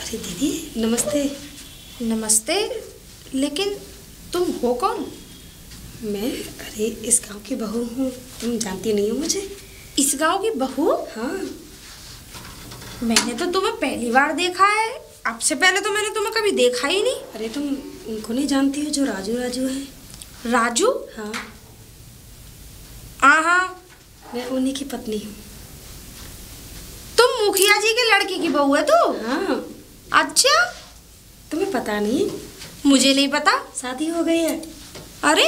अरे दीदी नमस्ते। नमस्ते, लेकिन तुम हो कौन? मैं अरे इस गांव की बहू हूँ, तुम जानती नहीं हो मुझे? इस गांव की बहू? हाँ। मैंने तो तुम्हें पहली बार देखा है, अब से पहले तो मैंने तुम्हें कभी देखा ही नहीं। अरे तुम उनको नहीं जानती हो जो राजू राजू है? राजू? हाँ हाँ, मैं उन्हीं की पत्नी हूँ। तुम मुखिया जी के लड़के की बहू है तू? हाँ। अच्छा, तुम्हें पता नहीं? मुझे नहीं पता। शादी हो गई है। अरे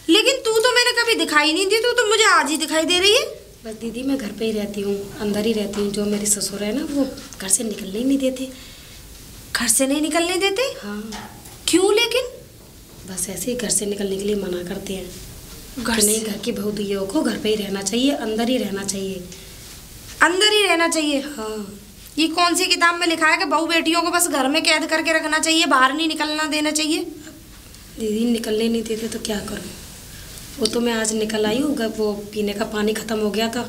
लेकिन तू तो मैंने कभी दिखाई नहीं दी, तू तो मुझे आज ही दिखाई दे रही है। बस दीदी मैं घर पे ही रहती हूँ, अंदर ही रहती हूँ। जो मेरे ससुर है ना वो घर से निकलने ही नहीं देते। घर से नहीं निकलने देते? हाँ। क्यों लेकिन? बस ऐसे ही घर से निकलने के लिए मना करते हैं। घर नहीं, घर की बहू दुइयों को घर पे ही रहना चाहिए, अंदर ही रहना चाहिए। अंदर ही रहना चाहिए? हाँ। ये कौन सी किताब में लिखा है कि बहू बेटियों को बस घर में कैद करके रखना चाहिए, बाहर नहीं निकलना देना चाहिए? दीदी निकलने नहीं देते तो क्या करूँ? वो तो मैं आज निकल आई हूँ, वो पीने का पानी ख़त्म हो गया था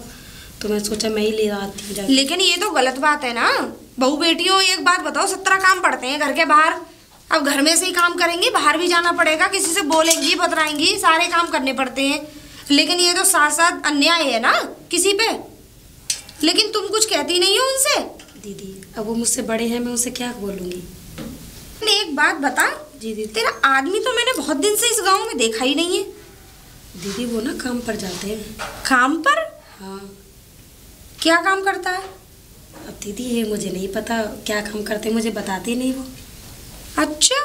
तो मैं सोचा मैं ही ले आती हूँ। लेकिन ये तो गलत बात है ना। बहू बेटियों, एक बात बताओ, 17 काम पड़ते हैं घर के बाहर। अब घर में से ही काम करेंगी, बाहर भी जाना पड़ेगा, किसी से बोलेंगी बतराएंगी, सारे काम करने पड़ते हैं। लेकिन ये तो साथ साथ अन्याय है ना किसी पे। लेकिन तुम कुछ कहती नहीं हो उनसे? दीदी अब वो मुझसे बड़े हैं, मैं उनसे क्या बोलूँगी? एक बात बता जी दीदी। तेरा आदमी तो मैंने बहुत दिन से इस गांव में देखा ही नहीं है। दीदी वो ना काम पर जाते हैं। काम पर? हाँ। क्या काम करता है? अब दीदी ये मुझे नहीं पता क्या काम करते, मुझे बताते नहीं वो। अच्छा,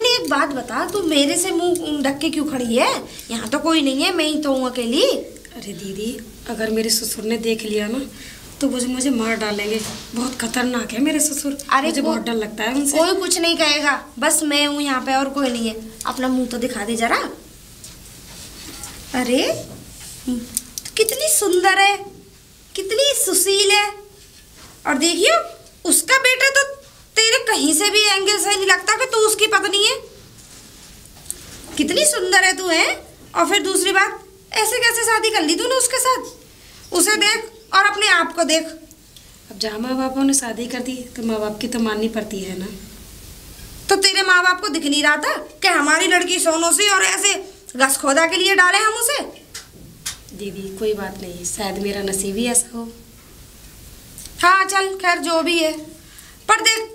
एक बात बता, तू मेरे से मुंह ढक के क्यों खड़ी है? यहाँ तो कोई नहीं है, मैं ही तो हूँ अकेली। अरे दीदी अगर मेरे ससुर ने देख लिया ना तो मुझे मार डालेंगे। बहुत खतरनाक है मेरे ससुर। अरे मुझे बहुत डर लगता है उनसे। कोई कुछ नहीं कहेगा, बस मैं हूँ यहाँ पे और कोई नहीं है। अपना मुंह तो दिखा दे जरा। अरे कितनी सुंदर है, कितनी सुशील है। और देखियो उसका बेटा तो तेरे कहीं से भी एंगल से नहीं लगता कि तू उसकी पत्नी है। कितनी सुंदर है तू है। और फिर दूसरी बात, ऐसे कैसे शादी कर ली तूने उसके साथ? उसे देख और अपने आप को देख। अब जहाँ माँ बापों ने शादी कर दी तो माँ बाप की तो माननी पड़ती है ना। तो तेरे माँ बाप को दिख नहीं रहा था कि हमारी लड़की सोनों से और ऐसे घस खोदा के लिए डाले हम उसे? दीदी कोई बात नहीं, शायद मेरा नसीब ही ऐसा हो। हाँ चल खैर जो भी है, पर देख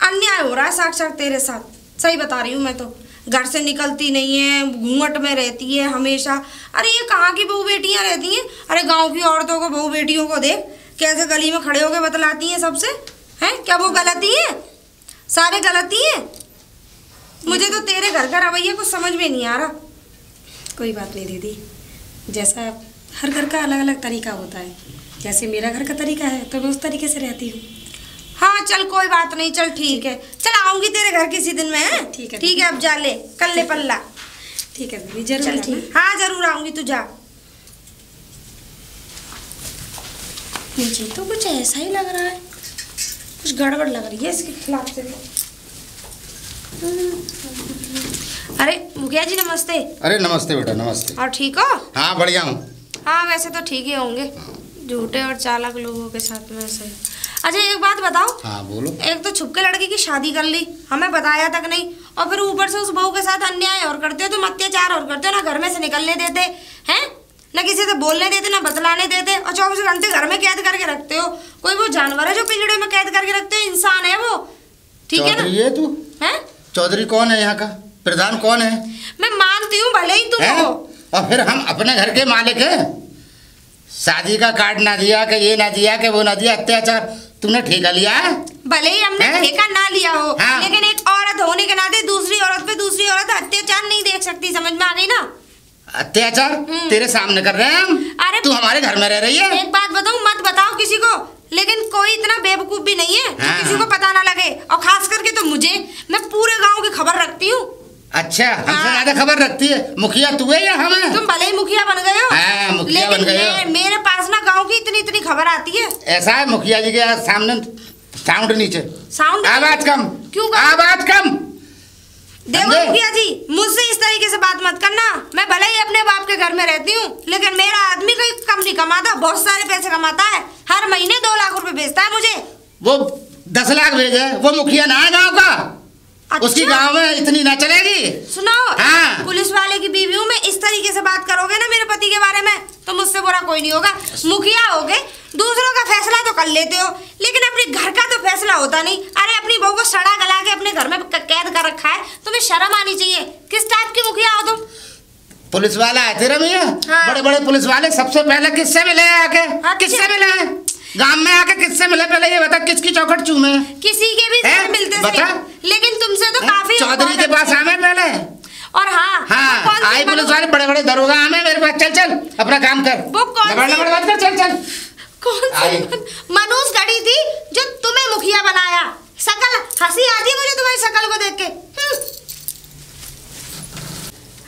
अन्याय हो रहा है साक्षात तेरे साथ। सही बता रही हूँ मैं तो। घर से निकलती नहीं है, घूंघट में रहती है हमेशा। अरे ये कहाँ की बहू बेटियाँ रहती हैं? अरे गांव की औरतों को, बहू बेटियों को देख कैसे गली में खड़े होकर बतलाती हैं सबसे। हैं क्या वो गलती है? सारे गलती हैं। मुझे तो तेरे घर का रवैया कुछ समझ में नहीं आ रहा। कोई बात नहीं दीदी, जैसा हर घर का अलग अलग तरीका होता है, जैसे मेरा घर का तरीका है तो मैं उस तरीके से रहती हूँ। हाँ चल कोई बात नहीं, चल ठीक है। चल आऊंगी तेरे घर किसी दिन में। है ठीक है। ठीक है, अब जा ले कल ले पल्ला। ठीक है दीदी जरूर। चल ठीक, हाँ जरूर आऊंगी, तू जा। मुझे तो कुछ ऐसा ही लग रहा है, कुछ गड़बड़ लग रही है इसके खिलाफ से। अरे मुखिया जी नमस्ते। अरे नमस्ते बेटा, नमस्ते। और ठीक हो? हाँ बढ़िया हूँ। हाँ वैसे तो ठीक ही होंगे, झूठे और चालाक लोगों के साथ में ऐसे। अच्छा एक बात बताओ। हाँ बोलो। एक तो छुप के लड़की की शादी कर ली, हमें बताया तक नहीं, और फिर ऊपर से उस बहू के साथ अन्याय और करते हो, तुम अत्याचार और करते हो। ना घर में से निकलने देते हैं, ना किसी से बोलने देते, ना बतलाने देते, और 24 घंटे घर में कैद करके रखते हो। कोई वो जानवर है जो पिंजड़े में कैद करके रखते हो? इंसान है वो, ठीक है ना? चौधरी है तू? हैं? चौधरी कौन है यहाँ का? प्रधान कौन है? मैं मानती हूँ भले ही तुम हो, और फिर हम अपने घर के मालिक हैं। शादी का कार्ड ना दिया कि ये ना दिया कि वो ना दिया, अत्याचार तुमने ठेका लिया है? भले ही हमने ठेका ना लिया हो, हाँ। लेकिन एक औरत होने के नाते दूसरी औरत पे दूसरी औरत अत्याचार नहीं देख सकती। समझ में आ गई ना? अत्याचार तेरे सामने कर रहे हैं हम। अरे तू हमारे घर में रह रही है। एक बात बताऊं, मत बताओ किसी को, लेकिन कोई इतना बेवकूफ भी नहीं है हाँ। किसी को पता ना लगे। और खास करके तो मुझे, मैं पूरे गांव की खबर रखती हूँ। अच्छा हमसे ज्यादा खबर रखती है। मुखिया तू है या हम हैं? तुम भले ही मुखिया बन गए हो, हाँ, मुखिया बन गए हो। मेरे पास ना गांव की इतनी इतनी खबर आती है। ऐसा है मुखिया जी के सामने साउंड नीचे, साउंड आवाज कम। क्यों कम? आवाज कम। देखो मुखिया जी, मुझसे इस तरीके से बात मत करना। मैं भले ही अपने बाप के घर में रहती हूँ, लेकिन मेरा आदमी कहीं कम नहीं कमाता, बहुत सारे पैसे कमाता है। हर महीने 2 लाख रुपए भेजता है मुझे। वो 10 लाख भेजे, वो मुखिया ना है गांव का। अच्छा? उसकी गांव में इतनी ना चलेगी। सुनाओ, हाँ। पुलिस वाले की बीवी हूँ मैं, इस तरीके से बात करोगे ना मेरे पति के बारे में तो मुझसे बुरा कोई नहीं होगा। मुखिया होगे, दूसरों का फैसला तो कर लेते हो, लेकिन अपने घर का तो फैसला होता नहीं। अरे अपनी बहू को सड़ा गला के अपने घर में कैद कर रखा है, तुम्हें शर्म आनी चाहिए। किस टाइप की मुखिया हो तुम? पुलिस वाला आए थे रमिया, हाँ। बड़े बड़े पुलिस वाले सबसे पहले किससे मिले आके? अच्छा। किससे मिले गांव में आके? किससे मिले पहले ये बता, किसकी चौखट चूमे? किसी के भी से मिलते बता। लेकिन तुमसे तो काफी चौधरी के पास आवे पहले। और हाँ आई पुलिस वाले बड़े बड़े दरोगा आवे मेरे पास। चल चल अपना काम कर, वो कौन सी बात कर, चल चल। कौन सी मनूस गढ़ी थी जो तुम्हें मुखिया बनाया? शकल हंसी आती है मुझे तुम्हारी शकल को देख के।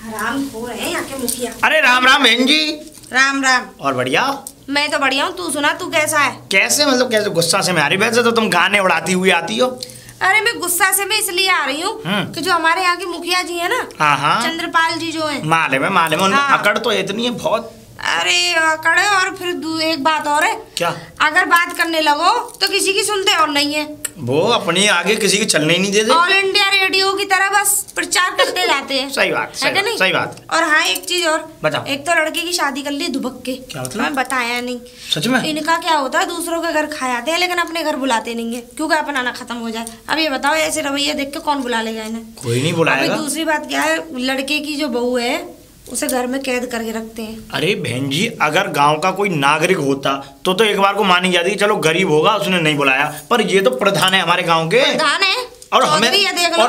हरामखोर है यहाँ के मुखिया। अरे राम राम बहन जी। राम राम। और बढ़िया? मैं तो बढ़िया हूँ, तू सुना, तू कैसा है? कैसे मतलब कैसे? गुस्सा से मैं आ रही, वैसे तो तुम गाने उड़ाती हुई आती हो। अरे मैं गुस्सा से मैं इसलिए आ रही हूँ कि जो हमारे यहाँ के मुखिया जी है ना, हाँ चंद्रपाल जी जो है, मालूम है उनमें हाँ। अकड़ तो इतनी है बहुत। अरे अकड़े, और फिर एक बात और है। क्या? अगर बात करने लगो तो किसी की सुनते और नहीं है। वो अपनी आगे किसी की चलने ही नहीं देते। ऑल इंडिया रेडियो की तरह बस प्रचार करते जाते हैं। सही बात, है कि नहीं? सही बात। और हाँ एक चीज और बताओ। एक तो लड़के की शादी कर ली दुबक के। क्या मतलब? मैं बताया नहीं। सच में? इनका क्या होता है, दूसरों के घर खा जाते हैं लेकिन अपने घर बुलाते नहीं है, क्योंकि अपना ना खत्म हो जाए। अब ये बताओ, ऐसे रवैया देख के कौन बुला लेगा इन्हें? कोई नहीं बुलाएगा। अभी दूसरी बात क्या है, लड़के की जो बहू है उसे घर में कैद करके रखते हैं। अरे बहन जी, अगर गांव का कोई नागरिक होता तो एक बार को मानी जाती कि चलो गरीब होगा उसने नहीं बुलाया, पर ये तो प्रधान है हमारे गांव के। प्रधान है और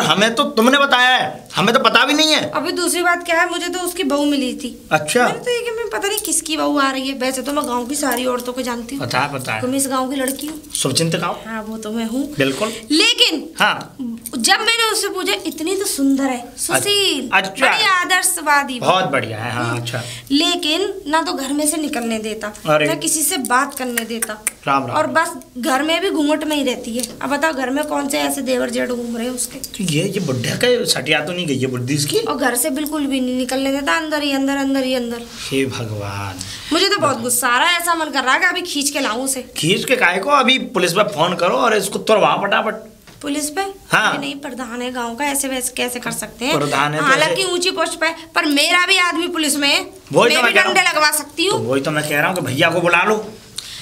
हमें तो तुमने बताया है, हमें तो पता भी नहीं है। अभी दूसरी बात क्या है, मुझे तो उसकी बहू मिली थी। अच्छा। मैंने तो ये कि मैं पता नहीं किसकी बहू आ रही है। वैसे तो मैं गांव की सारी औरतों को जानती हूँ, पता है। तुम इस गांव की लड़की हूँ। शुभचिंतक आओ। हाँ वो तो मैं हूँ बिल्कुल। लेकिन हाँ, जब मैंने उससे पूछा, इतनी तो सुंदर है, सुशील, अच्छा। बड़ी आदर्शवादी, बहुत बढ़िया है। हाँ अच्छा। लेकिन ना तो घर में से निकलने देता, अरे। ना किसी से बात करने देता। राम राम। और बस घर में भी घूंघट में ही रहती है। अब बताओ घर में कौन से ऐसे देवर जेठ घूम रहे हैं उसके? तो ये बुढ़िया का सटिया तो नहीं गई है बुद्धि इसकी? और घर से बिल्कुल भी नहीं निकलने देता, अंदर ही अंदर, अंदर ही अंदर। हे भगवान, मुझे तो बहुत गुस्सा आ रहा है, ऐसा मन कर रहा है कि अभी खींच के लाऊं उसे। खींच के काहे को? अभी पुलिस पे फोन करो और इसको तुरवा फटाफट। पुलिस पे? हाँ। नहीं, प्रधान है गांव का, ऐसे वैसे कैसे कर सकते हैं? प्रधान है तो हालांकि ऊंची पोस्ट पे, पर मेरा भी आदमी पुलिस में है, वही तो मैं मैं भी कह रहा डंडे हूँ। लगवा सकती तो हूँ। वही तो मैं कह रहा हूँ कि भैया को बुला लो,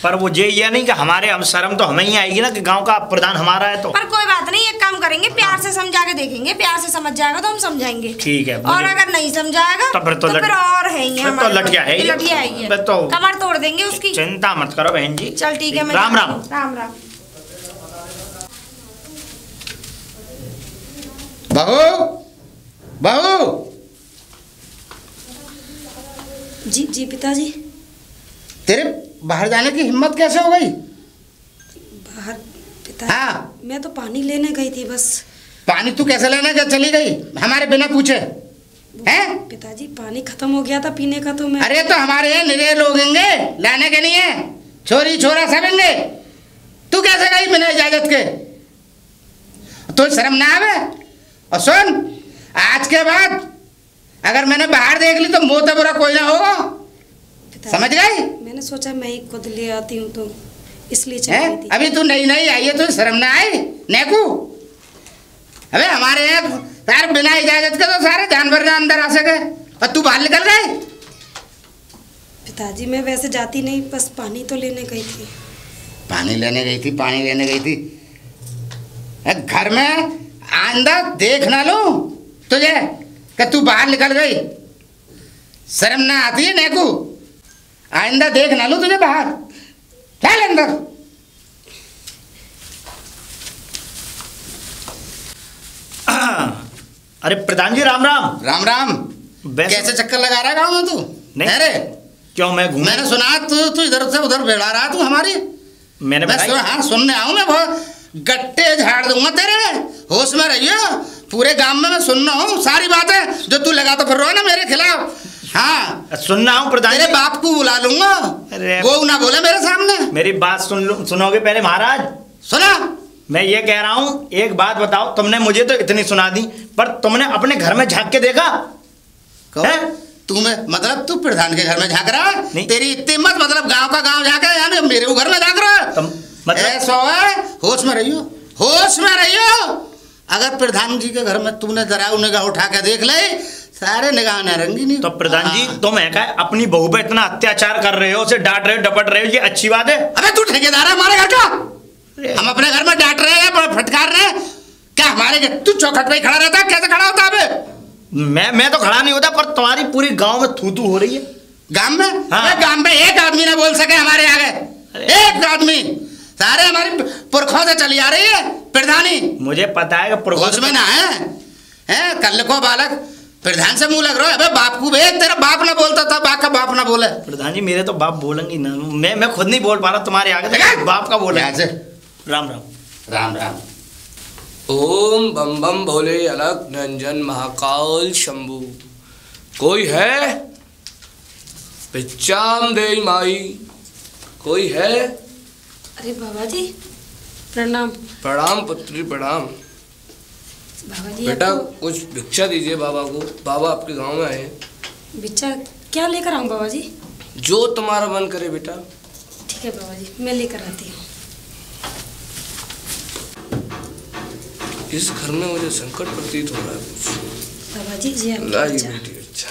पर वो ये नहीं कि हमारे हम शर्म तो हमें ही आएगी ना कि गांव का प्रधान हमारा है। तो पर कोई बात नहीं, एक काम करेंगे, प्यार से समझा के देखेंगे, प्यार से समझ जाएगा तो हम समझाएंगे। ठीक है। और अगर नहीं समझाएगा तो फिर और है ही तो लटिया है, लटिया है, फिर तो कमर तोड़ देंगे उसकी। चिंता मत करो बहन जी। चल ठीक है, मैं राम राम। राम राम। बहू बहू। जी पिताजी। तेरे बाहर जाने की हिम्मत कैसे हो गई? बाहर? पिताजी हाँ। मैं तो पानी लेने गई थी बस। पानी तू कैसे लेने का चली गई हमारे बिना पूछे? हैं? पिताजी पानी खत्म हो गया था पीने का, तो मैं। अरे तो हमारे यहाँ निरे लोग होंगे लाने के नहीं है, छोरी छोरा सब होंगे। तू कैसे गई बिना इजाजत के? तो शर्म ना आवे? और सुन, आज के बाद अगर मैंने बाहर देख ली तो मोता बुरा कोई ना होगा, समझ गई? मैंने सोचा मैं ही खुद ले आती हूँ, तो इसलिए चली है? गई थी। अभी तू नई नई आई है, तो शर्म ना आई नेकू? अबे हमारे यहाँ यार बिना इजाजत के तो सारे जानवर ना अंदर आ सके, और तू बाहर निकल गई। पिताजी मैं वैसे जाती नहीं, बस पानी तो लेने गई थी। पानी लेने गई थी? पानी लेने गई थी? घर में आंदा देख ना लो तुझे कि तू बाहर निकल गई? शर्म ना आती है नेकू? आइंदा देख ना लो तुझे बाहर, चल अंदर। अरे प्रधान जी राम राम। राम राम। कैसे चक्कर लगा रहा है गाँव में तू? नहीं। अरे क्यों मैं घूम? मैंने सुना तू इधर से उधर बेड़ा रहा तू हमारी। मैंने हाँ सुनने आऊँ मैं, बहुत गट्टे झाड़ दूंगा तेरे, होश में रहियो। पूरे गांव में मैं सुन रहा हूँ सारी बातें जो तू लगाता फिर रहा है ना मेरे खिलाफ। हाँ सुनना हूँ प्रधान। तेरे बाप को बुला लूंगा, वो ना बोले मेरे सामने। मेरी बात सुनोगे पहले महाराज? सुना। मैं ये कह रहा हूँ, एक बात बताओ, तुमने मुझे तो इतनी सुना दी, पर तुमने अपने घर में झांक के देखा? तुम्हें मतलब तू प्रधान के घर में झांक रहा है? नहीं। तेरी इतनी मत मतलब गांव का गांव झांका, यानी मेरे घर में झांक रहा है? मतलब ऐसा है, होश में रहियो। होश में रहियो। अगर प्रधान जी के घर में तूने जरा निगाह उठा के देख ले, सारे निगाह नारंगी नहीं। तो प्रधान जी तुम है क्या अपनी बहू पे इतना अत्याचार कर रहे हो, उसे डांट रहे हो, डपट रहे हो, ये अच्छी बात है? अबे तू ठेकेदार है हमारे घर का, हम अपने घर में डांट रहे हैं, फटकार रहे हैं क्या? हमारे घर तू चौखट पे खड़ा रहता है, कैसे खड़ा होता है? मैं तो खड़ा नहीं होता, पर तुम्हारी पूरी गांव में थू थू हो रही है। गांव में? हाँ। गांव में एक आदमी ना बोल सके हमारे आगे, एक आदमी। सारे हमारी पुरखों से चली आ रही है प्रधानी। मुझे पता है कि पुरखों में ना है कल को बालक प्रधान से मुंह लग रहा है। अबे बाप को भेज, तेरा बाप ना बोलता था, बाप का बाप ना बोले। प्रधान जी मेरे तो बाप बोलेंगे ना, मैं खुद नहीं बोल पा रहा तुम्हारे आगे, बाप का बोले। राम राम। राम राम। ओम बम बम भोले अलग नंजन महाकाल शंभु। कोई है? पिच्चाम दे माई, कोई है? अरे बाबा जी प्रणाम। प्रणाम पुत्री प्रणाम। बाबा जी बेटा आपको कुछ भिक्षा दीजिए बाबा को, बाबा आपके गांव में आए हैं। भिक्षा क्या लेकर आऊँ बाबा जी? जो तुम्हारा मन करे बेटा। ठीक है बाबा जी, मैं लेकर आती हूँ। इस घर में मुझे संकट प्रतीत हो रहा है कुछ। बाबा जी जी लाइए बेटी। अच्छा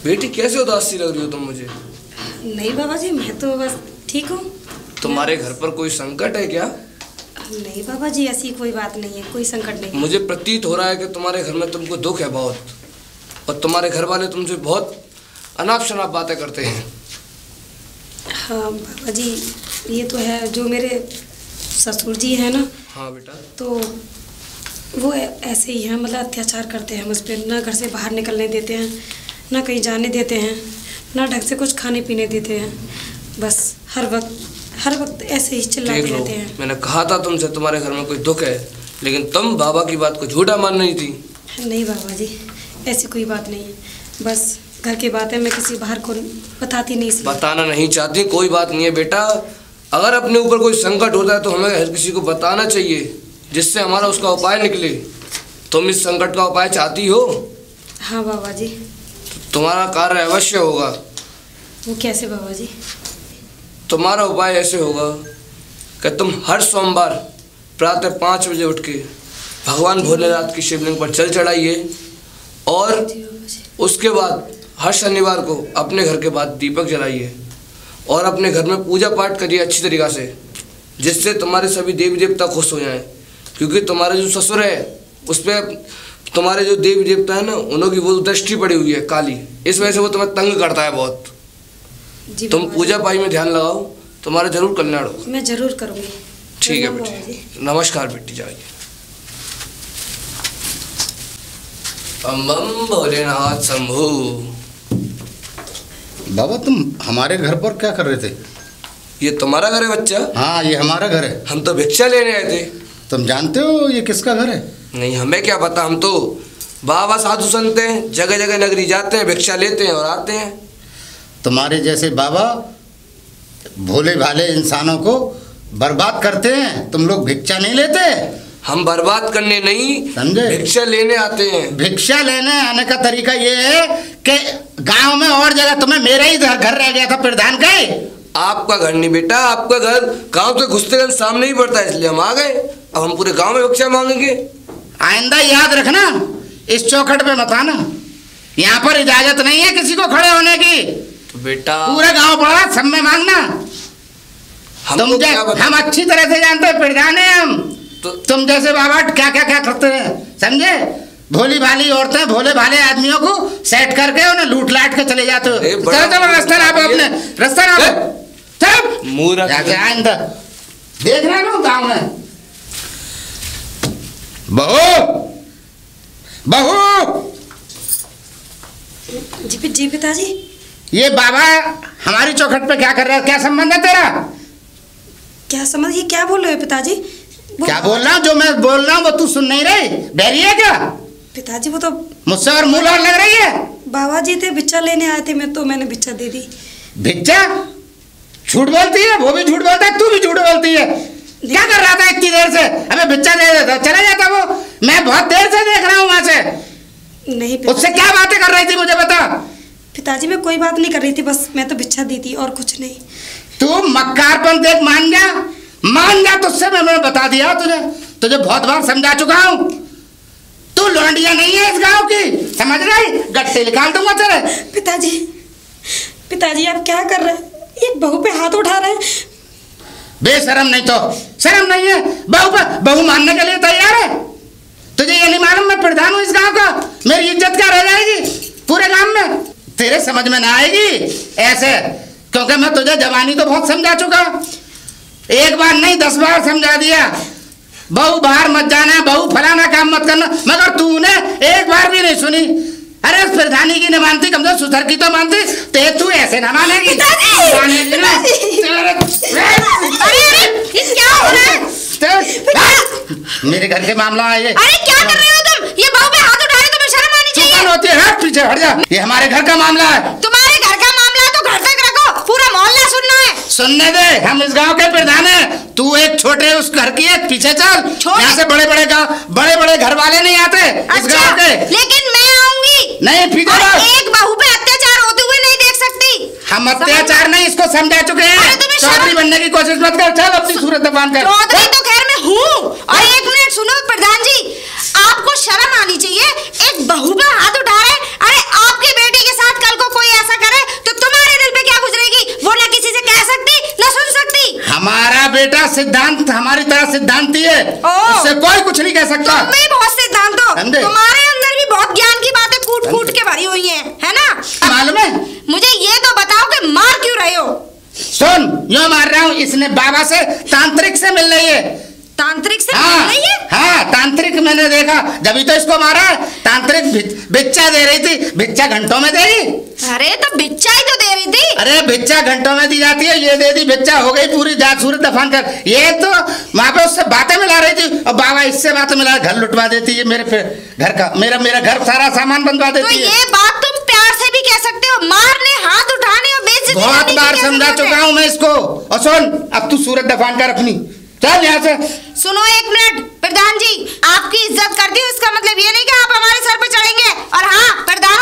बेटी कैसे उदासी लग रही हो तुम मुझे? नहीं बाबा जी मैं तो बस ठीक हूँ। तुम्हारे घर पर कोई संकट है क्या? नहीं बाबा जी ऐसी कोई बात नहीं है, कोई संकट नहीं। मुझे प्रतीत हो रहा है कि तुम्हारे घर में तुमको दुख है बहुत, और तुम्हारे घर वाले तुमसे बहुत अनाप शनाप बातें करते हैं। हाँ बाबा जी ये तो है, जो मेरे ससुर जी है ना। हाँ बेटा। तो वो ऐसे ही हैं, मतलब अत्याचार करते हैं मुझ पर, ना घर से बाहर निकलने देते हैं, ना कहीं जाने देते हैं, ना ढंग से कुछ खाने पीने देते हैं। बस हर वक्त ऐसे ही चिल्लाते रहते हैं। मैंने कहा था तुमसे तुम्हारे घर में कोई दुख है, लेकिन तुम बाबा की बात को झूठा मान रही थी। नहीं बाबा जी ऐसी कोई बात नहीं है, बस घर की बातें मैं किसी बाहर को बताती नहीं। बताना नहीं चाहती, कोई बात नहीं है बेटा। अगर अपने ऊपर कोई संकट होता है तो हमें हर किसी को बताना चाहिए, जिससे हमारा उसका उपाय निकले। तुम इस संकट का उपाय चाहती हो? हाँ बाबा जी। तो तुम्हारा कार्य अवश्य होगा। वो कैसे बाबा जी? तुम्हारा उपाय ऐसे होगा कि तुम हर सोमवार प्रातः 5 बजे उठ के भगवान भोलेनाथ की शिवलिंग पर जल चढ़ाइए, और उसके बाद हर शनिवार को अपने घर के बाद दीपक जलाइए, और अपने घर में पूजा पाठ करिए अच्छी तरीक़ा से, जिससे तुम्हारे सभी देवी देवता खुश हो जाएं। क्योंकि तुम्हारे जो ससुर है उस पर तुम्हारे जो देवी देवता है ना, उनकी वो दृष्टि पड़ी हुई है काली, इस वजह से वो तुम्हें तंग करता है बहुत। तुम पूजा पाई में ध्यान लगाओ, तुम्हारा जरूर कल्याण होगा। मैं जरूर करूँगी। ठीक है बेटी, नमस्कार बेटी, जाइए। बम बम भोलेनाथ शंभू। बाबा तुम हमारे घर पर क्या कर रहे थे? ये तुम्हारा घर है बच्चा? हाँ ये हमारा घर है। हम तो भिक्षा लेने आए थे। तुम जानते हो ये किसका घर है? नहीं हमें क्या पता, हम तो बाबा साधु संत हैं, जगह जगह नगरी जाते हैं, भिक्षा लेते हैं और आते हैं। तुम्हारे जैसे बाबा भोले भाले इंसानों को बर्बाद करते हैं, तुम लोग भिक्षा नहीं लेते। हम बर्बाद करने नहीं समझे, भिक्षा लेने आते हैं। भिक्षा लेने आने का तरीका ये है कि गांव में और जगह तुम्हें मेरा ही घर रह गया था प्रधान का। आपका घर नहीं बेटा, आपका घर गांव से घुसते घर सामने ही पड़ता है, इसलिए हम आ गए। अब हम पूरे गांव में भिक्षा मांगेंगे। आइंदा याद रखना, इस चौखट पे मत आना, यहाँ पर इजाजत नहीं है किसी को खड़े होने की। तो बेटा पूरे गांव पड़ा सब में मांगना। हम अच्छी तरह से जानते हैं प्रधान है हम। तो तुम जैसे बाबा क्या क्या क्या करते हैं समझे, भोली भाली औरतें भोले भाले आदमियों को सेट करके उन्हें लूट लाट के चले जाते हो। चलो रास्ता ना अपने रास्ता ना आइंदा देखना लो गाँव में। बहू बहू जी पिताजी। ये बाबा हमारी चौखट पे क्या कर रहा है, क्या संबंध है तेरा? क्या समझ, ये क्या बोल रहे हो पिताजी? क्या बोल रहा हूँ, जो मैं बोल रहा हूँ वो तू सुन नहीं रही, बहरी है क्या? पिताजी वो तो मुझसे और मुंह लग रही है। बाबा जी थे, भिक्षा लेने आए थे, मैंने भिक्षा दे दी। भिक्षा? झूठ बोलती है, वो भी झूठ बोलता है, तू भी झूठ बोलती है। क्या कर रहा था इतनी देर से? अबे भिक्षा दे देता चला जाता वो, मैं बहुत देर से देख रहा हूँ वहां से। नहीं उससे क्या बातें कर रही थी मुझे बता। पिताजी मैं कोई बात नहीं कर रही थी, बस मैं तो भिक्षा दी थी और कुछ नहीं। तू मक्कारपन देख मान गया, मान जा, तुझसे मैंने बता दिया तुझे बहुत बार समझा चुका हूँ। तू लौंडिया नहीं है इस गांव की, समझ रही? गट्टे निकाल दूंगा तेरे। पिताजी आप क्या कर रहे हैं? एक बहू पे हाथ उठा रहे हैं। बेशरम नहीं तो शर्म नहीं है? बहू मानने के लिए तैयार है? तुझे ये नहीं मालूम मैं प्रधान हूँ इस गांव का? मेरी इज्जत क्या रह जाएगी पूरे गांव में? तेरे समझ में ना आएगी ऐसे, क्योंकि मैं तुझे जवानी तो बहुत समझा चुका, एक बार नहीं 10 बार समझा दिया। बहू बाहर मत जाना, बहू फलाना काम मत करना, मगर तूने एक बार भी नहीं सुनी। अरे उस प्रधानी की न मानती, कमजोर सुधर की तो मानती, ते तू ऐसे ना मानेगी। मानेगी ना? क्या हो रहा है? मेरे घर के मामला है ये। अरे क्या कर रहे हो तुम? ये बहू पे हाथ उठा रहे, तुम्हें शर्म आनी चाहिए। होती है, पीछे हट जा, ये हमारे घर का मामला है। तुम्हारे घर का मामला है तो घर तक रखो, पूरा मोहल्ला सुनना है। सुनने दे, हम इस गांव के प्रधान हैं, तू एक छोटे उस घर की है, पीछे चल। यहाँ से बड़े बड़े घर वाले नहीं आते इस गांव के। लेकिन मैं आऊंगी नहीं, पीछे एक बहू पे अत्याचार होते हुए नहीं देख सकती। हम अत्याचार नहीं, इसको समझा चुके हैं। चौधरी बनने की कोशिश मत कर, चल अपनी सूरत दबान कर। चौधरी तो खैर मैं हूँ। और एक मिनट सुनो प्रधान जी, आपको शर्म आनी चाहिए, एक बहू पे हाथ उठा रहे। अरे आपकी बेटी के साथ कल को कोई ऐसा करे तो तुम्हारे दिल पे क्या गुजरेगी? वो ना किसी से कह सकती ना सुन सकती। हमारा बेटा सिद्धांत हमारी तरह सिद्धांती है, उससे कोई कुछ नहीं कह सकता। तुम भी बहुत सिद्धांत हो, तुम्हारे अंदर भी बहुत ज्ञान की बातें कूट के भरी हुई है ना? मालूम है? मुझे ये तो बताओ कि मार क्यों रहे हो? सुन, यो मार रहा हूँ, इसने बाबा से तांत्रिक से मिल रही है। तांत्रिक से मिल रही है? हाँ, तांत्रिक मैंने देखा, जब तो इसको मारा। तांत्रिक भिक्षा दे रही थी, भिक्षा घंटों में देगी। अरे तो भिक्षा ही तो दे रही थी। अरे भिक्षा घंटों में दी जाती है, ये दे दी, भिक्षा हो गई पूरी, जा सूरत दफान कर। ये तो वहां पे उससे बातें मिला रही थी, और बाबा इससे बातें मिला, घर लुटवा देती है, मेरे घर का मेरा घर सारा सामान बनवा देती है। तो ये बात तुम प्यार से भी कह सकते हो, मारने, हाथ उठाने और बेइज्जती करने बहुत की बार क्या समझा जरूरत है? चुका हूँ मैं इसको। और सुन, अब तू सूरत दफान कर अपनी, चल यहाँ से। सुनो एक मिनट प्रधान जी, आपकी इज्जत करती हूँ, इसका मतलब ये नहीं कि आप हमारे सर पे चढ़ेंगे। और हाँ, प्रधान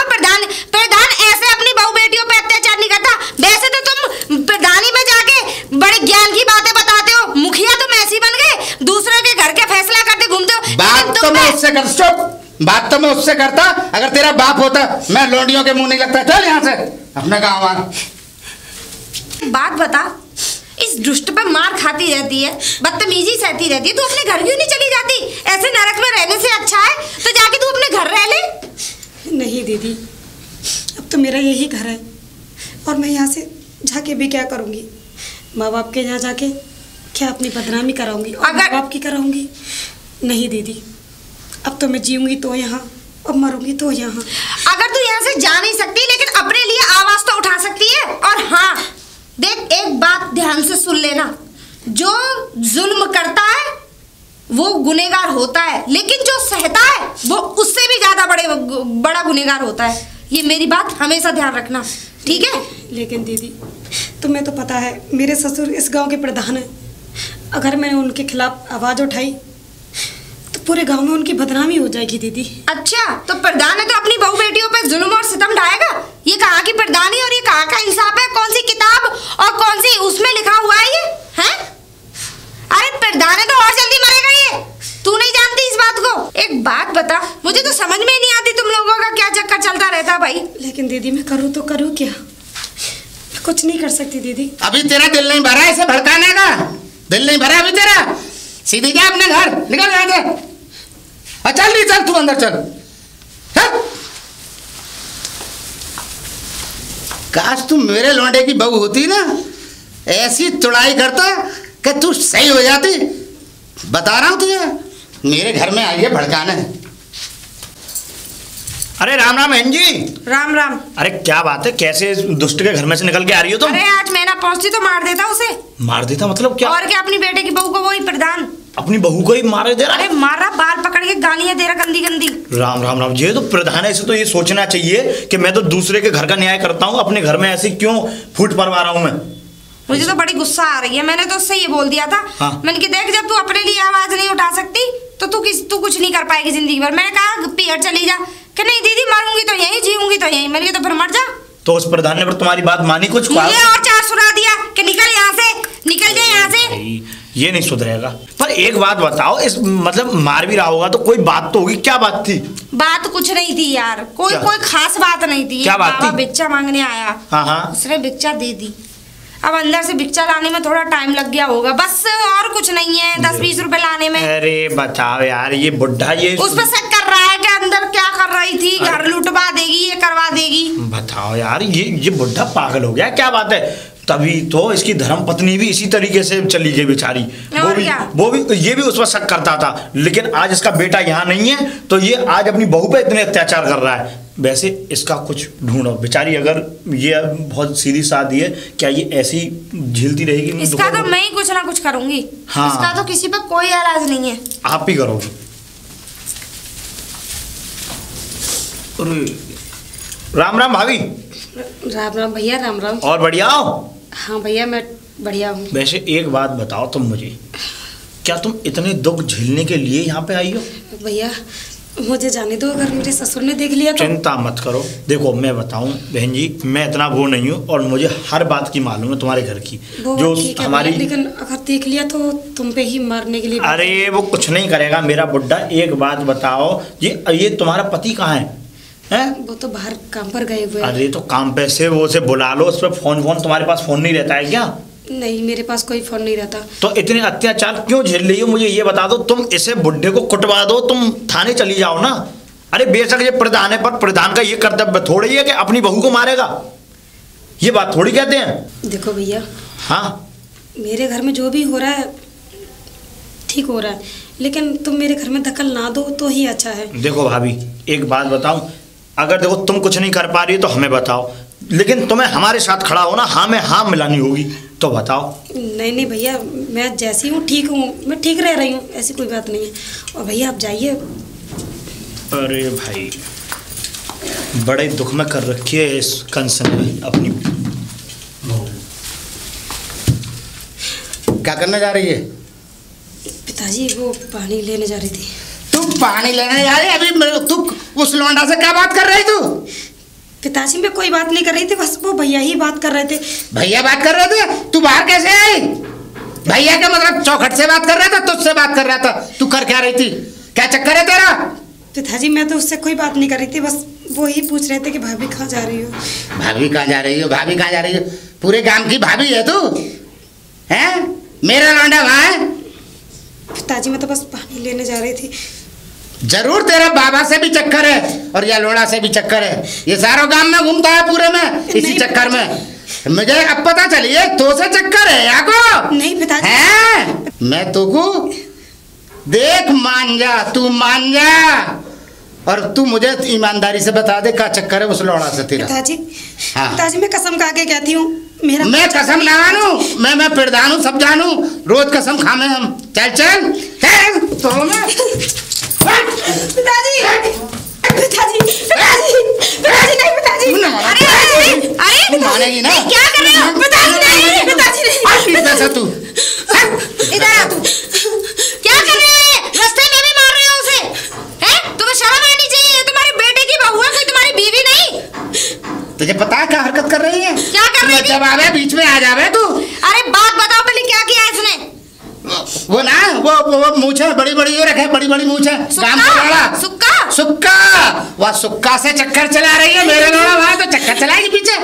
ऐसे अपनी बहू बेटियों पे अत्याचार नहीं करता। वैसे तो तुम प्रधानी में जाके बड़े ज्ञान की बातें बताते हो, मुखिया तुम ऐसी बन गए, दूसरे के घर के फैसला करते घूमते हो। बात तो मैं उससे कर, स्टॉप, बात तो मैं उससे करता, अगर तेरा बाप होता मैं लौंडियों के मुंह नहीं लगता। चल यहाँ से अपने गाँव आ। बात बता, इस दुष्ट पे मार खाती रहती है, बदतमीजी सहती रहती है, तू अपने घर क्यों नहीं चली जाती? ऐसे नरक में रहने से अच्छा है तो जाके तू अपने घर रह ले। नहीं दीदी, अब तो मेरा यही घर है, और मैं यहाँ से जाके भी क्या करूँगी? माँ बाप के यहाँ जाके क्या अपनी बदनामी कराऊंगी और माँ बाप की कराऊंगी? नहीं दीदी, अब तो मैं जीऊंगी तो यहाँ और मरूंगी तो यहाँ। अगर तू यहाँ से जा नहीं सकती, लेकिन अपने लिए आवाज तो उठा सकती है। और हाँ देख, एक बात ध्यान से सुन लेना, जो जुल्म करता है वो गुनहगार होता है, लेकिन जो सहता है वो उससे भी ज्यादा बड़ा गुनहगार होता है। ये मेरी बात हमेशा ध्यान रखना, ठीक है? लेकिन दीदी, तुम्हें तो पता है मेरे ससुर इस गांव के प्रधान हैं। अगर मैंने उनके खिलाफ आवाज उठाई तो पूरे गांव में उनकी बदनामी हो जाएगी दीदी। अच्छा, तो प्रधान है तो अपनी बहू बेटियों पे जुल्म और सितम ढाएगा? ये कहाँ की प्रधानी और ये कहाँ का इंसाफ है? कौन सी किताब और कौन सी उसमें लिखा हुआ है ये? हैं? अरे प्रधान है तो और जल्दी मरेगा ये, तू नहीं जानती इस बात को? एक बात बता, मुझे तो समझ में ही नहीं आती तुम लोगों का क्या चक्कर चलता रहता है भाई। लेकिन दीदी मैं करूँ तो करूँ क्या? मैं कुछ नहीं कर सकती दीदी। अभी तेरा दिल नहीं भरा इसे भड़काने का? दिल नहीं भरा अभी तेरा? सीधी जा अपने घर, निकल यहाँ से। चल नहीं, चल तू अंदर चल। काश तू मेरे लौंडे की बहू होती ना, ऐसी तुड़ाई करता कि तू सही हो जाती। बता रहा हूं तुझे, मेरे घर में आई है भड़काने। अरे राम राम बहन जी। राम राम। अरे क्या बात है, कैसे दुष्ट के घर में से निकल के आ रही हो तुम? अरे आज मैं ना पहुंचती तो मार देता उसे। मार देता मतलब क्या? और क्या, अपनी बेटे की बहू को वही प्रधान अपनी बहू को ही मार दे रहा? अरे मारा, बाल पकड़ के गालियां दे रहा गंदी गंदी। राम राम राम, ये तो प्रधान है, इसे तो ये सोचना चाहिए कि मैं तो दूसरे के घर का न्याय करता हूँ, अपने घर में ऐसी क्यों फूट परवा रहा हूँ मैं? मुझे तो बड़ी गुस्सा आ रही है। मैंने तो उससे ये बोल दिया था, हाँ। मैंने कहा देख, जब तू अपने लिए आवाज नहीं उठा सकती तो तू कुछ नहीं कर पाएगी जिंदगी भर। मैंने कहा पियर चली जा, कि नहीं दीदी मरूंगी तो यहीं, जीऊंगी तो यहीं। मैंने कहा तो फिर मर जा। तो उस प्रधान ने पर तुम्हारी बात मानी? कुछ मुझे और चार सुना दिया कि निकल यहाँ से, निकल जाए यहाँ से। ये नहीं सुधरेगा। पर एक बात बताओ, इस मतलब मार भी रहा होगा तो कोई बात तो होगी, क्या बात थी? बात कुछ नहीं थी यार, कोई खास बात नहीं थी। क्या बात थी? भिक्षा मांगने आया। हाँ। उसने भिक्षा दे दी। अब अंदर से भिक्षा लाने में थोड़ा टाइम लग गया होगा, बस और कुछ नहीं है। 10-20 रुपए लाने में। अरे बताओ यार, ये बुढ़ा ये उस पर शक कर रहा है कि अंदर क्या कर रही थी, घर लुटवा देगी, ये करवा देगी। बताओ यार, ये बुढ़ा पागल हो गया, क्या बात है? तभी तो इसकी धर्म पत्नी भी इसी तरीके से चली गई बेचारी। वो भी ये भी उस पर शक करता था, लेकिन आज इसका बेटा यहाँ नहीं है तो ये आज अपनी बहू पे इतने अत्याचार कर रहा है। वैसे इसका कुछ ढूंढो, बेचारी अगर ये बहुत सीधी सादी है, क्या ये ऐसी झेलती रहेगी? इसका तो मैं ही कुछ ना कुछ करूंगी। हाँ। इसका तो किसी पे कोई इलाज नहीं है, आप ही करोगे। राम राम भाभी। राम राम भैया, राम राम। और बढ़िया हो? हाँ भैया, मैं बढ़िया हूँ। वैसे एक बात बताओ तुम मुझे, क्या तुम इतने दुख झेलने के लिए यहाँ पे आई हो? भैया मुझे जाने दो, अगर मेरे ससुर ने देख लिया तो। चिंता मत करो। देखो मैं बताऊं बहन जी, मैं इतना वो नहीं हूँ और मुझे हर बात की मालूम है तुम्हारे घर की, जो हमारी। लेकिन अगर देख लिया तो तुम पे ही मारने के लिए। अरे वो कुछ नहीं करेगा मेरा बुड्ढा। एक बात बताओ, ये तुम्हारा पति कहाँ है? वो तो बाहर काम पर गए हुए। अरे तो काम पे से वो उसे बुला लो, उस पर फोन तुम्हारे पास फोन नहीं रहता है क्या? नहीं, मेरे पास कोई फोन नहीं रहता। तो इतने अत्याचार क्यों झेल रही हो, मुझे ये बता दो। तुम इसे बुड्ढे को कुटवा दो, तुम थाने चली जाओ ना। अरे बेशक ये प्रधान है, पर प्रधान का ये कर्तव्य थोड़ी है कि अपनी बहू को मारेगा। ये बात थोड़ी कहते हैं। देखो भैया, हाँ मेरे घर में जो भी हो रहा है ठीक हो रहा है, लेकिन तुम मेरे घर में दखल ना दो तो ही अच्छा है। देखो भाभी, एक बात बताऊं, अगर देखो तुम कुछ नहीं कर पा रही हो तो हमें बताओ, लेकिन तुम्हें हमारे साथ खड़ा होना, हाँ में हाँ मिलानी होगी, तो बताओ। नहीं भैया, मैं जैसी हूँ ठीक हूँ, मैं ठीक रह रही हूँ, ऐसी कोई बात नहीं है। और भैया आप जाइए। अरे भाई, बड़े दुख में कर रखी है इस कंसन में अपनी। क्या करने जा रही है? पिताजी वो पानी लेने जा रही थी। तू पानी लेने जा रही? अभी तू उस लौंडा से क्या बात कर रही तू? पिताजी मैं कोई बात नहीं कर रही थी, बस वो भैया ही बात कर रहे थे। भैया बात कर रहे थे? तू बाहर कैसे आई? भैया का मतलब चौखट से बात कर रहा था, तुझसे बात कर रहा था? तू कर क्या रही थी? क्या चक्कर है तेरा? पिताजी मैं तो उससे कोई बात नहीं कर रही थी, बस वो ही पूछ रहे थे कि भाभी कहाँ जा रही हो। भाभी कहाँ जा रही हो? भाभी कहाँ जा रही हो? पूरे गांव की भाभी है तू? हैं? मेरा लौंडा वहाँ है? पिताजी मैं तो बस पानी लेने जा रही थी। जरूर तेरा बाबा से भी चक्कर है और या लोड़ा से भी चक्कर है। ये सारा गांव में घूमता है पूरे में इसी चक्कर में। मुझे अब पता चली है तो से चक्कर है या को? नहीं पिताजी। हैं? मैं तो को देख, मान जा, तू मान जा, और तू मुझे ईमानदारी से बता दे क्या चक्कर है उस लोड़ा से तेरा। पिताजी, हाँ। पिताजी मैं कसम खा के कहती हूँ, मेरा मैं कसम ना मानू, मैं प्रधान हूँ, सब जानू, रोज कसम खामे हम। चल चल चल तो पिताजी, पिताजी, पिताजी, पिताजी नहीं पिताजी। अरे मानेगी ना? क्या कर रहे हो? पिताजी नहीं, पिताजी नहीं। तू इधर आ। तू क्या कर रहे हो? रास्ते में भी मार रहे हो उसे? हैं? तुम्हें शर्म आनी चाहिए, तुम्हारे बेटे की बहू है, कोई तुम्हारी बीवी नहीं। तुझे पता है क्या हरकत कर रही है? क्या कर रही है? जब आवे बीच में आ जावे तू। अरे बात बताओ पहले, क्या किया इसने? वो ना वो मूछे बड़ी बड़ी ये रखे, बड़ी बड़ी मूछे, काम का लौड़ा। सुक्का सुक्का, वह सुक्का से चक्कर चला रही है। मेरे लौड़ा वहाँ तो चक्कर चलाएगी पीछे।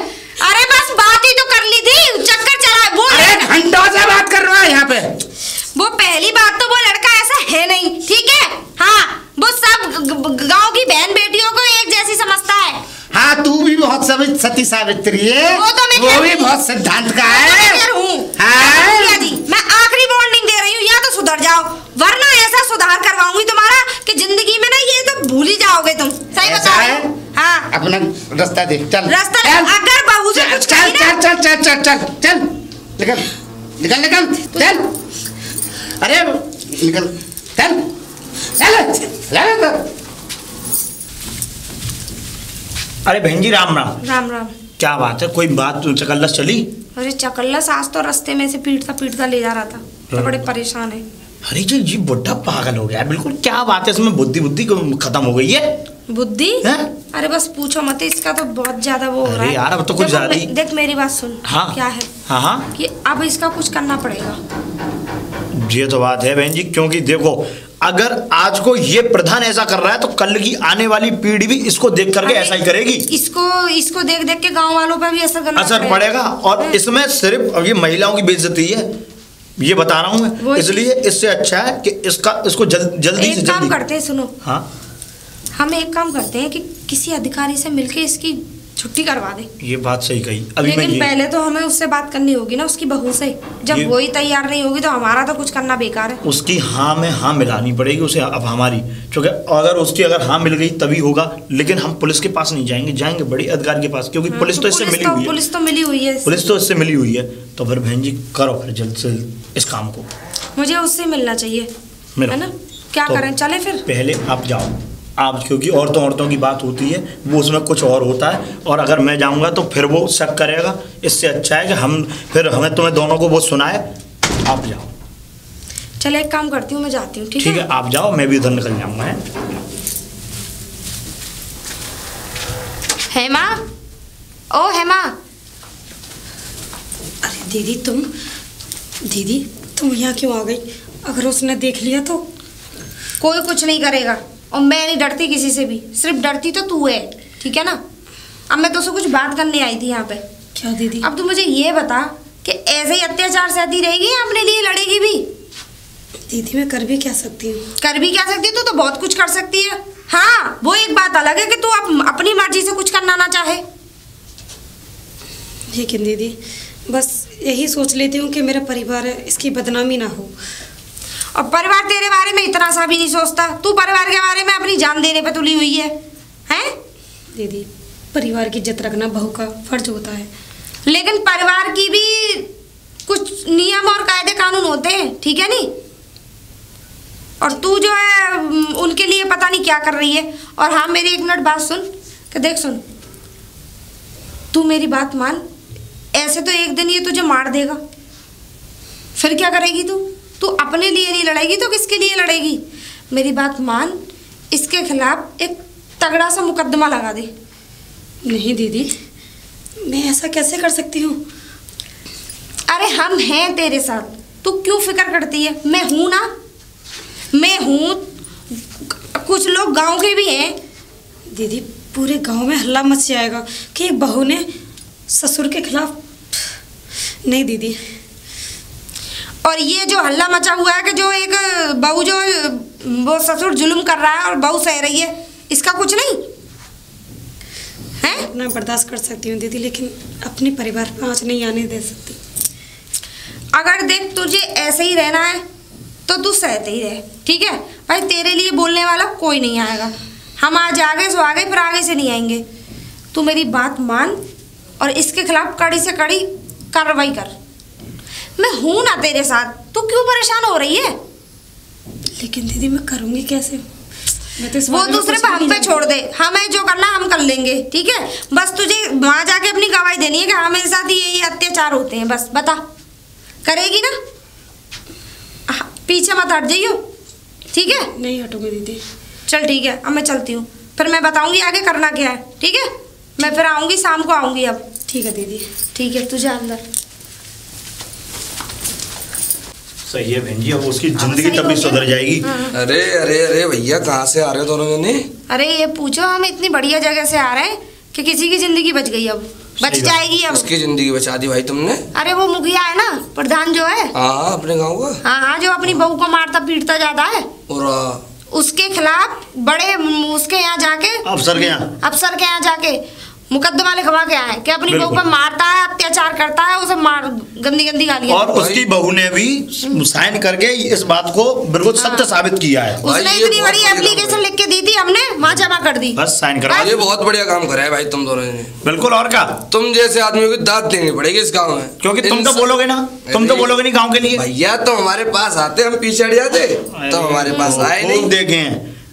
अरे बस बात ही तो कर ली थी, चक्कर चला। वो अरे घंटों से बात कर रहा है यहाँ पे। वो पहली बात तो वो लड़का ऐसा है नहीं, ठीक है? हाँ, वो सब गांव की बहन बेटियों को एक जैसी समझता है। हाँ, तू भी बहुत सती सावित्री है, वो भी बहुत सिद्धांत का है। मैं आखिरी वार्निंग दे रही हूँ, या तो सुधर जाओ, वरना ऐसा सुधार करवाऊंगी तुम्हारा कि जिंदगी में ना ये तो भूल ही जाओगे तुम। सही बता रही हूँ। हाँ, अपना रास्ता देख, चल रास्ता। अगर बहू से कुछ चल चल चल चल चल चल चल, निकल निकल निकल, चल। अरे निकल, चल चल चल। अरे बहन जी, राम राम। राम राम। क्या बात है, कोई बात चकल्लस चली? अरे चकल्लस आज तो रास्ते में से पीटता ले जा रहा था, तो बड़े परेशान है। अरे जी बुढ़ा पागल हो गया बिल्कुल। क्या बात है, इसमें बुद्धि खत्म हो गई है। बुद्धि? अरे बस पूछो मत, इसका तो बहुत ज्यादा वो हो रहा है यार, अब तो कुछ ज्यादा ही। देख मेरी बात सुन। हाँ। क्या है? हाँ। कि अब इसका कुछ करना पड़ेगा। ये तो बात है बहन जी, क्योंकि देखो अगर आज को ये प्रधान ऐसा कर रहा है तो कल की आने वाली पीढ़ी भी इसको देख करके ऐसा ही करेगी। इसको देख देख के गांव वालों पर भी असर पड़ेगा। और इसमें सिर्फ ये महिलाओं की बेइज्जती है, ये बता रहा हूँ मैं, इसलिए इससे अच्छा है कि इसको जल्दी से जल्दी काम करते हैं। सुनो, हाँ हम एक काम करते हैं कि किसी अधिकारी से मिलके इसकी छुट्टी करवा दे। ये बात सही कही। अभी लेकिन पहले तो हमें उससे बात करनी होगी ना, उसकी बहू से। जब वो ही तैयार नहीं होगी तो हमारा तो कुछ करना बेकार है। उसकी हाँ में हाँ मिलानी पड़ेगी उसे अब हमारी, क्योंकि अगर हाँ मिल गई तभी होगा। लेकिन हम पुलिस के पास नहीं जाएंगे बड़ी अधिकारी के पास, क्योंकि पुलिस तो इससे मिली हुई है। पुलिस तो मिली हुई है, पुलिस तो इससे मिली हुई है। तो फिर बहन जी करो फिर जल्द से इस काम को। मुझे उससे मिलना चाहिए, है ना? क्या करें, चले फिर? पहले आप जाओ आप, क्योंकि औरतों की बात होती है, वो उसमें कुछ और होता है, और अगर मैं जाऊंगा तो फिर वो शक करेगा। इससे अच्छा है कि हमें तुम्हें दोनों को वो सुनाए। आप जाओ। चले एक काम करती हूँ, मैं जाती हूँ। ठीक है, आप जाओ, मैं भी उधर निकल जाऊंगा। हेमा, ओ हेमा। अरे दीदी तुम यहाँ क्यों आ गई? अगर उसने देख लिया तो? कोई कुछ नहीं करेगा, और मैं नहीं डरती किसी से भी, सिर्फ डरती तो तू है, ठीक है ना? अब मैं तुझसे कुछ बात करने आई थी यहाँ पे। क्या दीदी? अब तू मुझे ये बता कि ऐसे ही अत्याचार सहती रहेगी या अपने लिए लड़ेगी भी? दीदी मैं कर भी क्या सकती हूँ? कर भी क्या सकती है? तू तो बहुत कुछ कर सकती है। हाँ, वो एक बात अलग है कि तू अपनी मर्जी से कुछ करना ना चाहे। लेकिन दीदी बस यही सोच लेती हूँ कि मेरा परिवार है, इसकी बदनामी ना हो। और परिवार तेरे बारे में इतना सा भी नहीं सोचता। तू परिवार के बारे में अपनी जान देने पे तुली हुई है, हैं? दीदी परिवार की इज्जत रखना बहू का फर्ज होता है। लेकिन परिवार की भी कुछ नियम और कायदे कानून होते हैं, ठीक है नहीं? और तू जो है उनके लिए पता नहीं क्या कर रही है। और हाँ, मेरी एक मिनट बात सुन, कि देख सुन, तू मेरी बात मान। ऐसे तो एक दिन ये तुझे मार देगा, फिर क्या करेगी तू? तू अपने लिए नहीं लड़ेगी तो किसके लिए लड़ेगी? मेरी बात मान, इसके खिलाफ एक तगड़ा सा मुकदमा लगा दे। नहीं दीदी, मैं ऐसा कैसे कर सकती हूँ? अरे हम हैं तेरे साथ, तू क्यों फिक्र करती है? मैं हूँ ना, मैं हूँ। कुछ लोग गांव के भी हैं। दीदी पूरे गांव में हल्ला मच जाएगा कि एक बहू ने ससुर के खिलाफ। नहीं दीदी। और ये जो हल्ला मचा हुआ है कि जो एक बहू जो वो ससुर जुल्म कर रहा है और बहू सह रही है, इसका कुछ नहीं है? मैं बर्दाश्त कर सकती हूँ दीदी, लेकिन अपने परिवार पर आँच नहीं आने दे सकती। अगर देख तुझे ऐसे ही रहना है तो तू सहते ही रहे, ठीक है भाई? तेरे लिए बोलने वाला कोई नहीं आएगा। हम आज आगे सो आगे, फिर आगे से नहीं आएंगे। तू मेरी बात मान और इसके खिलाफ कड़ी से कड़ी कार्रवाई कर। मैं हूं ना तेरे साथ, तू क्यों परेशान हो रही है? लेकिन दीदी मैं करूँगी कैसे? मैं तो वो दूसरे पे हम पे छोड़ दे, हमें जो करना हम कर लेंगे, ठीक है? बस तुझे वहां जाके अपनी गवाही देनी है कि हाँ मेरे साथ ये अत्याचार होते हैं। बस बता, करेगी ना? पीछे मत हट जाइयो, ठीक है? नहीं हटूंगी दीदी। चल ठीक है, अब मैं चलती हूँ, फिर मैं बताऊंगी आगे करना क्या है, ठीक है? मैं फिर आऊंगी, शाम को आऊंगी अब। ठीक है दीदी। ठीक है, तुझे अंदर। सही है बहन जी, अब उसकी जिंदगी तभी सुधर जाएगी। अरे अरे अरे भैया, कहाँ से आ रहे हो दोनों जने? अरे ये पूछो, हम इतनी बढ़िया जगह से आ रहे हैं कि किसी की जिंदगी बच गई, अब बच जाएगी। अब उसकी जिंदगी बचा दी भाई तुमने। अरे वो मुखिया है ना, प्रधान जो है, हाँ अपने गाँव का। हाँ, जो अपनी बहू को मारता पीटता जाता है, और उसके खिलाफ बड़े उसके यहाँ जाके, अफसर के यहाँ जाके मुकदमा लिखवा के आए कि अपनी बहू पर मारता है, अत्याचार करता है, उसे मार गंदी गंदी गालियां। और उसकी बहू ने भी साइन करके इस बात को बिल्कुल सत्य साबित किया है। उसने इतनी बड़ी एप्लीकेशन लिख के दी थी, हमने वहाँ जमा कर दी। बस साइन करा। ये बहुत बढ़िया काम करा है भाई तुम दोनों ने। बिल्कुल, और क्या? तुम जैसे आदमी को दाद देनी पड़ेगी इस गाँव में, क्योंकि तुम तो बोलोगे ना, तुम तो बोलोगे नहीं गाँव के लिए। भैया तो हमारे पास आते, हम पीछे हट जाते, तो हमारे पास आए नहीं। देखे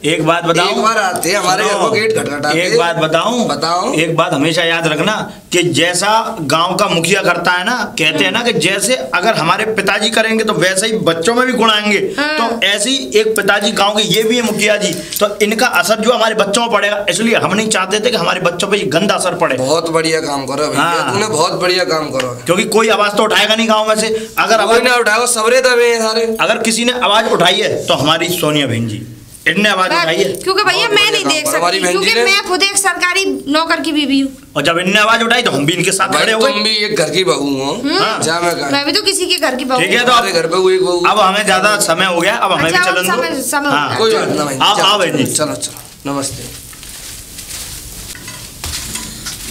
एक बात बताऊं, एक बार आते हमारे घर को गेट खटखटाते। एक बात बताऊं, एक बात हमेशा याद रखना कि जैसा गांव का मुखिया करता है ना, कहते हैं ना कि जैसे अगर हमारे पिताजी करेंगे तो वैसे ही बच्चों में भी गुण आएंगे। तो ऐसी एक पिताजी गांव के ये भी है मुखिया जी, तो इनका असर जो हमारे बच्चों में पड़ेगा, इसलिए हम नहीं चाहते थे कि हमारे बच्चों पे ये गंदा असर पड़े। बहुत बढ़िया काम करो भैया, तूने बहुत बढ़िया काम करो, क्योंकि कोई आवाज तो उठाएगा नहीं गाँव में से। अगर आवाज ना उठाओ, सबरे दबे हैं सारे। अगर किसी ने आवाज उठाई है तो हमारी सोनिया बहन जी इनने आवाज उठाई है, क्योंकि भैया मैं नहीं देख सकती, क्योंकि मैं खुद एक सरकारी नौकर की बीवी हूँ, और जब इनने आवाज उठाई तो हम भी इनके साथ खड़े हो गए। तुम भी एक घर की बहू हो। मैं भी तो किसी के घर की बहू। ठीक है, तो घर पे हुई बहू। अब हमें ज्यादा समय हो गया, अब हमें भी चलन दो। कोई बात नहीं, आओ बहन जी, चलो चलो, नमस्ते।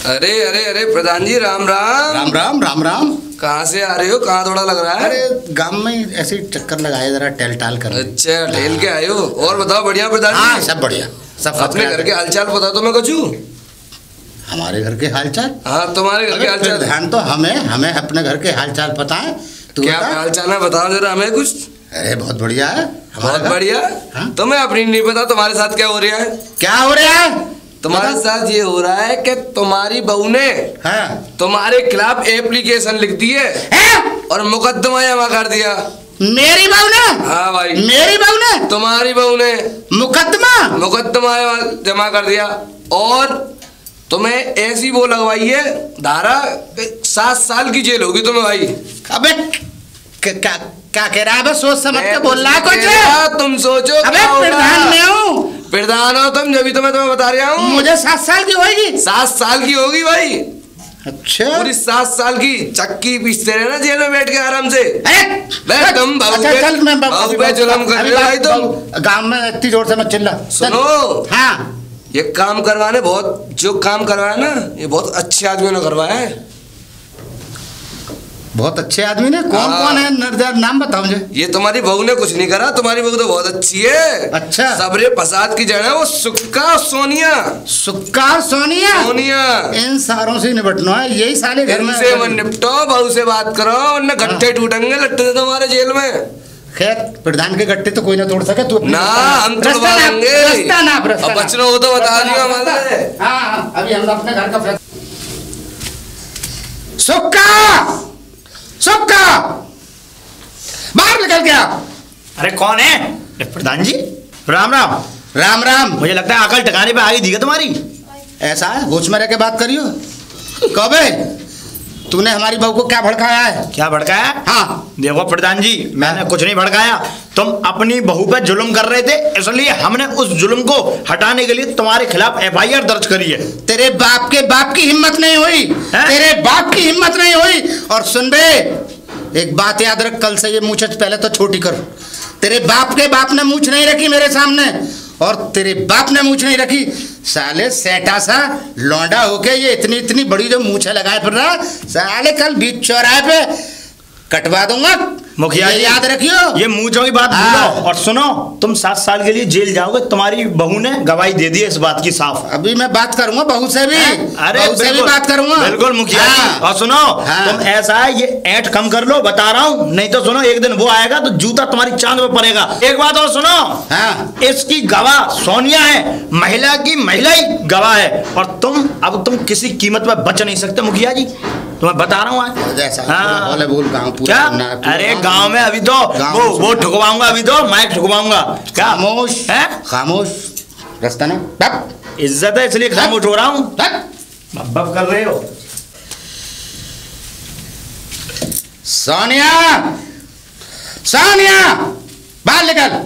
अरे अरे अरे प्रधान जी, राम राम। राम राम राम राम। कहाँ से आ रहे हो? कहाँ थोड़ा लग रहा है? अरे गांव में ऐसे ही चक्कर लगाए, जरा टहल टाल कर। अच्छा, टहल के आए हो। और बताओ, बढ़िया प्रधान जी? हाँ, सब बढ़िया, सब। अपने घर के हालचाल बता दो मैं कुछ। हमारे घर के हालचाल? हाँ, तुम्हारे घर के हालचाल। ध्यान तो हमें अपने घर के हालचाल पता है। क्या हालचाल है, बताओ जरा हमें कुछ। अरे बहुत बढ़िया है, बहुत बढ़िया। तुम्हें अपनी नहीं पता तुम्हारे साथ क्या हो रहा है? क्या हो रहा है तुम्हारे साथ? ये हो रहा है कि तुम्हारी बहू ने तुम्हारे खिलाफ एप्लीकेशन लिख दी है और मुकदमा जमा कर दिया। मेरी बहू ने? हाँ भाई, मेरी बहू ने? तुम्हारी बहू ने मुकदमा जमा कर दिया, और तुम्हें ऐसी वो लगवाई है धारा, 7 साल की जेल होगी तुम्हें भाई। अबे क्या कह रहा है? बस सोच समझ के बोल रहा है कुछ। तुम सोचो। अबे प्रधान में हूँ। प्रधान हो तुम, जब तो मैं तुम्हें बता रहा हूँ। मुझे 7 साल की होगी। 7 साल की होगी भाई। अच्छा, पूरी 7 साल की चक्की पीसते रहे ना जेल में बैठ के आराम से। अरे तुम बहू पे जुल्म कर रहे हो भाई तुम। गांव में इतनी जोर से मत चिल्ला। सुनो, हाँ, ये काम करवाने जो काम करवाया ना, ये बहुत अच्छे आदमी ने करवाया है। बहुत अच्छे आदमी ने? कौन है? नाम बताओ मुझे। ये तुम्हारी बहू ने कुछ नहीं करा, तुम्हारी बहू तो बहुत अच्छी है। अच्छा, सबरे फसाद की जड़ है वो सुक्का सोनिया। सोनिया इन सारों से निपटना है, यही साले घर में से निपटो, बहू से बात करो, वरना गट्ठे टूटेंगे लट्टे तुम्हारे जेल में। खैर, प्रधान के गट्टे तो कोई ना तोड़ सके। तू ना, हम तोड़वाएंगे। अब बचना हो तो बता दियो हमारे। हाँ, अभी हम अपने घर का सुक्का बाहर निकल गया। अरे कौन है? प्रधान जी, राम राम। राम राम। मुझे लगता है अकल ठिकाने पे आ गई थी तुम्हारी। ऐसा है? होश में रह के बात करियो। कबे तूने हमारी बहू को क्या भड़काया है? क्या भड़काया? हाँ, देखो प्रधान जी, मैंने कुछ नहीं भड़काया। तुम अपनी बहू पे जुल्म कर रहे थे, इसलिए हमने उस जुल्म को हटाने के लिए तुम्हारे खिलाफ FIR दर्ज करी है। तेरे बाप के बाप की हिम्मत नहीं हुई। तेरे बाप की हिम्मत नहीं हुई। और सुन बे, एक बात याद रख, कल से ये मूंछ पहले तो छोटी कर। तेरे बाप के बाप ने मूंछ नहीं रखी मेरे सामने, और तेरे बाप ने मूंछ नहीं रखी। साले सेठा सा लौंडा होके ये इतनी बड़ी जो मूंछें लगाए फिर रहा, साले कल बीच चौराहे पे कटवा दूंगा। मुखिया जी याद रखियो, ये मूंछों की बात भूलो। और सुनो, तुम 7 साल के लिए जेल जाओगे। तुम्हारी बहू ने गवाही दे दी है इस बात की साफ। अभी मैं बात करूंगा बहू से भी। अरे बहू से भी बात करूंगा। बिल्कुल मुखिया जी। और सुनो, तुम ऐसा है, ये ऐंठ कम कर लो, बता रहा हूँ, नहीं तो सुनो, एक दिन वो आएगा तो जूता तुम्हारी चांद में पड़ेगा। एक बात और सुनो, इसकी गवाह सोनिया है, महिला की महिला ही गवाह है, और तुम किसी कीमत पर बच नहीं सकते मुखिया जी, तुम्हें बता रहा हूँ। क्या? अरे गांव में अभी तो वो ठुकवाऊंगा, अभी तो माइक ठुकवाऊंगा। खामोश है, खामोश। रास्ता ना, इज्जत है इसलिए खामोश हो रहा हूँ। बब कर रहे हो। सोनिया, बाहर निकल।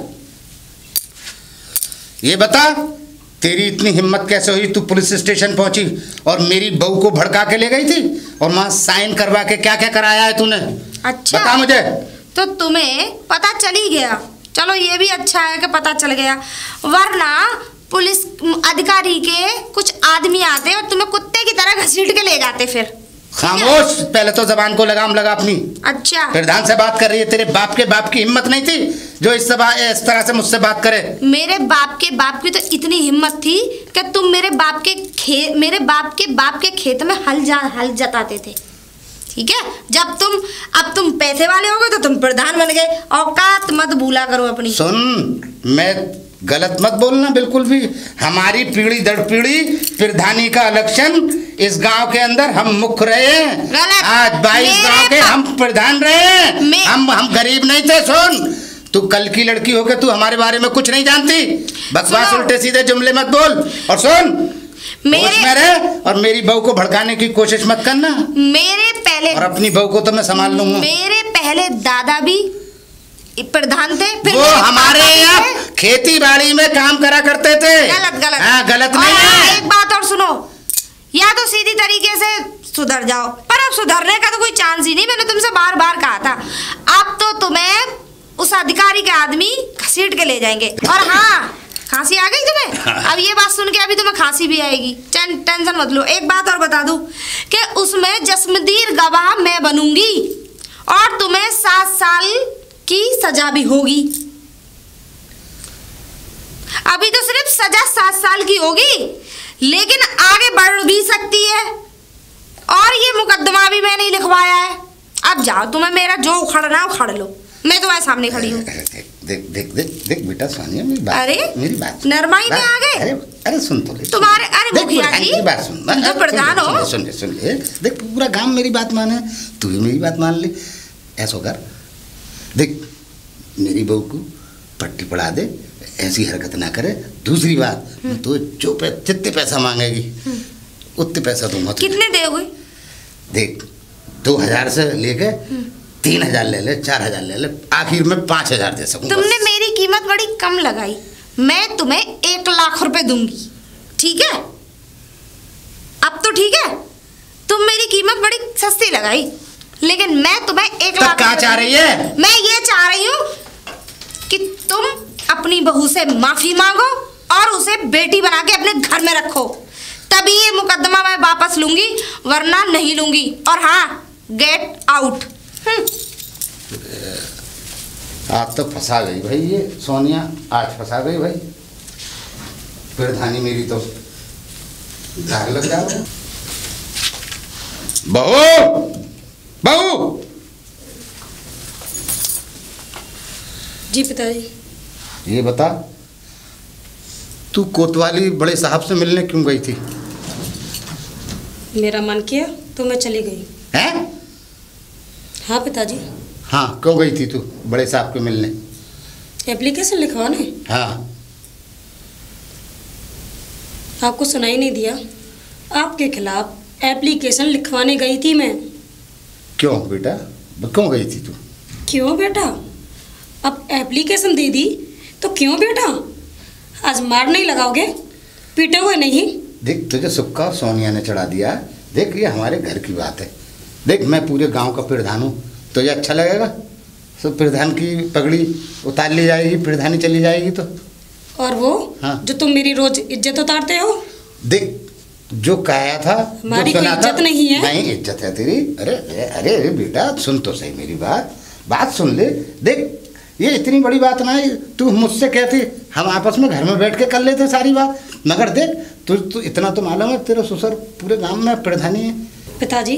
ये बता, तेरी इतनी हिम्मत कैसे हुई? तू पुलिस स्टेशन पहुंची और मेरी बहू को भड़का के ले गई थी, और वहां साइन करवा के क्या क्या कराया है तूने? अच्छा, बता मुझे। तो तुम्हें पता चल ही गया। चलो ये भी अच्छा है कि पता चल गया, वरना पुलिस अधिकारी के कुछ आदमी आते और तुम्हें कुत्ते की तरह घसीट के ले जाते। फिर खामोश, पहले तो जबान को लगाम लगा अपनी। अच्छा, प्रधान से बात कर रही है। तेरे बाप के बाप की हिम्मत नहीं थी जो इस तरह से मुझसे बात करे? मेरे बाप के बाप की तो इतनी हिम्मत थी कि तुम मेरे बाप के खेत में हल जताते थे। ठीक है, अब तुम पैसे वाले हो गए तो तुम प्रधान बन गए। औकात मत भूला करो अपनी। सुन, मैं गलत मत बोलना बिल्कुल भी। हमारी पीढ़ी दर पीढ़ी प्रधानी का इलेक्शन इस गांव के अंदर हम मुख्य रहे हैं। आज 22 गांव के हम प्रधान रहे हैं। हम गरीब नहीं थे। सुन, तू कल की लड़की होकर तू हमारे बारे में कुछ नहीं जानती। बकवास उल्टे सीधे जुमले मत बोल। और सुन, में रहे और मेरी बहू को भड़काने की कोशिश मत करना। मेरे पहले, और अपनी बहू को तो मैं संभाल लूंगा। मेरे पहले दादा भी प्रधान थे, फिर वो हमारे यहाँ खेती बाड़ी में काम करा करते थे। गलत। हाँ, गलत नहीं है। एक बात और सुनो, या तो सीधी तरीके से सुधर जाओ, पर अब सुधरने का तो कोई चांस ही नहीं। मैंने तुमसे बार बार कहा था। अब तो तुम्हें उस अधिकारी के आदमी घसीट के ले जाएंगे। और हाँ, खांसी आ गई तुम्हें? अब ये बात सुन के अभी तुम्हें खांसी भी आएगी। टेंशन मत लो। एक बात और बता दूं कि उसमें जस्मदीर गवाह मैं बनूंगी और तुम्हें 7 साल की सजा भी होगी। अभी तो सिर्फ सजा 7 साल की होगी, लेकिन आगे बढ़ भी सकती है। और ये मुकदमा भी मैंने लिखवाया है। अब जाओ, तुम्हें मेरा जो उखड़ना है उखाड़ लो। मैं तुम्हारे सामने खड़ी हूँ। देख बेटा सोनिया, मेरी बात नरमाई में आ गए। अरे सुन तो ले तुम्हारे। अरे मुखिया जी, मेरी बात सुन। तो प्रधान हो। सुन ले। देख, पूरा गांव मेरी बात माने, तू भी मेरी बात मान ले। ऐसा कर, देख मेरी बहू को पट्टी पड़ा दे, ऐसी हरकत ना करे। दूसरी बात, तो जो जितने पैसा मांगेगी उतने पैसा दूंगा। कितने दोगे? देख, 2000 से लेके 3000 ले ले, 4000 ले ले, आखिर में 5000 दे सकूंगा। तुमने मेरी कीमत बड़ी कम लगाई। मैं तुम्हें 1 लाख रुपए दूंगी, ठीक है? अब तो ठीक है, तुम मेरी कीमत बड़ी सस्ती लगाई, लेकिन मैं तुम्हें 1 लाख। क्या चाह रही है? मैं ये चाह रही हूँ कि तुम अपनी बहू से माफी मांगो और उसे बेटी बना के अपने घर में रखो, तभी ये मुकदमा मैं वापस लूंगी, वरना नहीं लूंगी। और हाँ, गेट आउट। आज तो फंसा गई भाई ये सोनिया, आज फंसा गई भाई। प्रधानी मेरी तो झाग लग जाओ। बहू जी पिताजी। ये बता, तू कोतवाली बड़े साहब से मिलने क्यों गई थी? मेरा मन किया तो मैं चली गई। हैं? हाँ पिताजी। हाँ, क्यों गई थी तू बड़े साहब के मिलने? एप्लीकेशन लिखवाने। हाँ। आपको सुनाई नहीं दिया? आपके खिलाफ एप्लीकेशन लिखवाने गई थी मैं। क्यों बेटा, क्यों गई थी तू? क्यों बेटा? अब एप्लीकेशन दे दी तो क्यों बेटा? आज मार नहीं लगाओगे? पीटे हुए नहीं? देख, तुझे सुक्का सोनिया ने चढ़ा दिया। देख, ये हमारे घर की बात है। देख, मैं पूरे गांव का प्रधान हूँ, तो ये अच्छा लगेगा? तो प्रधान की पगड़ी उतार ली जाएगी, प्रधानी चली जाएगी तो। और वो हाँ। जो तुम मेरी रोज इज्जत उतारते हो। देख, जो कहा था, हमारी कोई इज्जत नहीं है। नहीं, इज्जत है तेरी। अरे अरे अरे बेटा, सुन तो सही मेरी बात सुन ले। देख, ये इतनी बड़ी बात ना है, तू मुझसे कहती, हम आपस में घर में बैठ के कर लेते सारी बात। मगर देख, तू इतना तो मालूम है, तेरा ससुर पूरे गांव में प्रधानी है। पिताजी,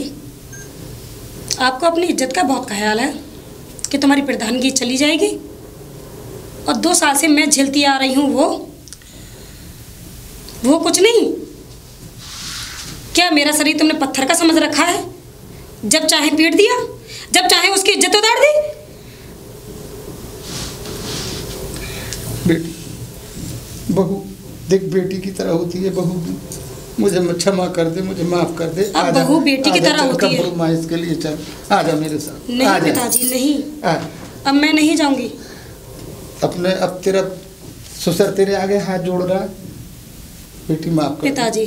आपको अपनी इज्जत का बहुत ख्याल है कि तुम्हारी प्रधानगी चली जाएगी, और 2 साल से मैं झेलती आ रही हूँ वो कुछ नहीं। क्या मेरा शरीर तुमने पत्थर का समझ रखा है? जब चाहे पीट दिया, जब चाहे उसकी इज्जत उतार दी। बेटी, बहू देख, बेटी की तरह होती है बहू। मुझे क्षमा कर दे, मुझे माफ कर दे। अब बहू बेटी की तरह होती है। कंप्रोमाइज के लिए चल, आजा मेरे साथ। नहीं पिताजी, नहीं। अब मैं नहीं जाऊंगी। अब तेरा ससुर तेरे आगे हाथ जोड़ रहा है। बेटी माफ कर पिताजी,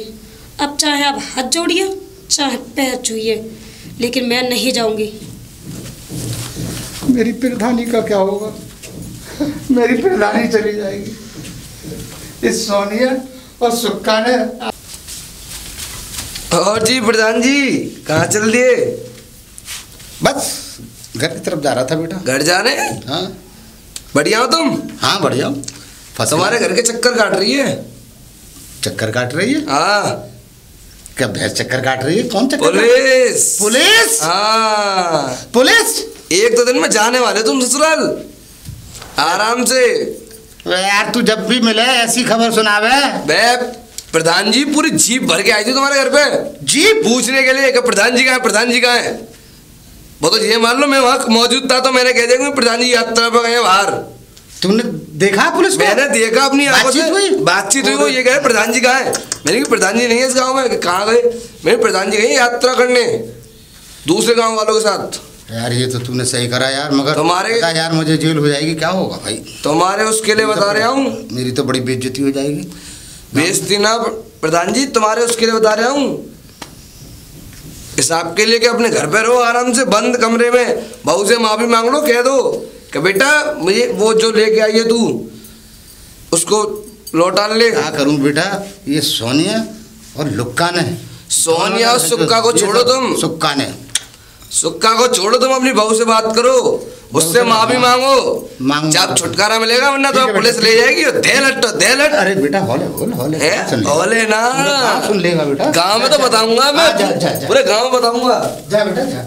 अब चाहे आप हाथ जोड़िए चाहे पैर छूइए, लेकिन मैं नहीं जाऊंगी। मेरी प्रधानी का क्या होगा? मेरी प्रधानी चली जाएगी। इस सोनिया और सुक्का ने। और जी प्रधान जी, कहाँ चल दिए? बस घर की तरफ जा रहा था बेटा। घर जा रहे? हाँ। बढ़िया हो तुम? हाँ बढ़िया हूँ। तुम्हारे घर के चक्कर काट रही है। चक्कर काट रही है? हाँ। क्या भैंस चक्कर काट रही है? कौन चक्कर? पुलिस। पुलिस? हाँ पुलिस। 1-2 दिन में जाने वाले तुम ससुराल, आराम से। यार तू जब भी मिले ऐसी खबर सुनावे। बे प्रधान जी पूरी जीप भर के आई थी तुम्हारे घर पे, जीप पूछने के लिए कि प्रधान जी कहाँ है, प्रधान जी कहाँ है। वो तो ये मान लो मैं वहाँ मौजूद था तो मैंने कह दिया प्रधान जी यात्रा पर गए बाहर। तूने देखा पुलिस को? मैंने देखा अपनी आंखों से, बातचीत हुई। वो ये कहे प्रधान जी कहाँ है, मैंने कहा प्रधान जी नहीं है इस गाँव में। कहाँ गए? मेरे प्रधान जी गए यात्रा करने दूसरे गाँव वालों के साथ। यार ये तो तूने सही करा यार, मगर तुम्हारे यार मुझे जेल हो जाएगी, क्या होगा भाई? तुम्हारे उसके लिए बता रहा हूँ, मेरी तो बड़ी बेइज्जती हो जाएगी। बेइज्जती ना प्रधान जी, तुम्हारे उसके लिए बता रहा हूँ, हिसाब के लिए कि अपने घर पे रहो आराम से बंद कमरे में, बहू से माफी मांग लो, कह दो कि बेटा मुझे वो जो लेके आई है तू उसको लौटा ले। क्या करूं बेटा, ये सोनिया और लुक्का ने, सोनिया और सुक्का को छोड़ो तुम, सुक्का को छोड़ो तुम, अपनी बहू से बात करो, उससे माफी मांगो, जब छुटकारा मिलेगा, वरना तो पुलिस ले जाएगी। दे लट। अरे बेटा हौले ना, सुन लेगा बेटा। गाँव में तो बताऊंगा मैं, पूरे गाँव में बताऊंगा। जा बेटा जा।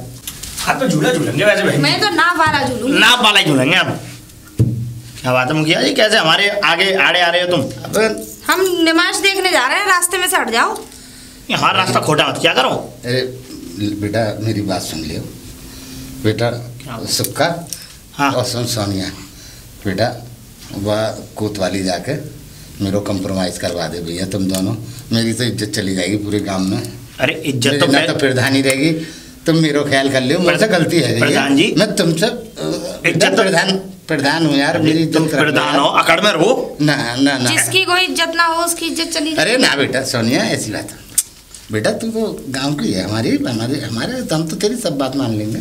हाँ तो झूला झूलेंगे वैसे भाई, मैं तो नाप वाला झूलूंगी। नाप वाला झूलेंगे अब। क्या बात है मुखिया जी, कैसे हमारे आगे आड़े आ रहे हो तुम? हम निमाश देखने जा रहे हैं, रास्ते में से हट जाओ। हाँ रास्ता खोटा मत क्या करो। अरे बेटा मेरी बात सुन लियो बेटा, सुक्का और सुन सोनिया बेटा, वह कोतवाली जाके मेरे कंप्रोमाइज करवा दे भैया, तुम दोनों, मेरी तो इज्जत चली जाएगी पूरे गांव में। अरे इज्जत तो ना तो प्रधान ही रहेगी, तुम मेरा ख्याल कर लियो, मुझसे गलती है प्रधान जी, मैं तुमसे इज्जत प्रधान हूँ यार, मेरी इज्जत प्रधान हो, अकड़ में रहो ना ना ना, जिसकी कोई इज्जत ना हो उसकी इज्जत चली। अरे ना बेटा सोनिया ऐसी बात बेटा, तू तो गांव की है, हमारे हम तो तेरी सब बात मान लेंगे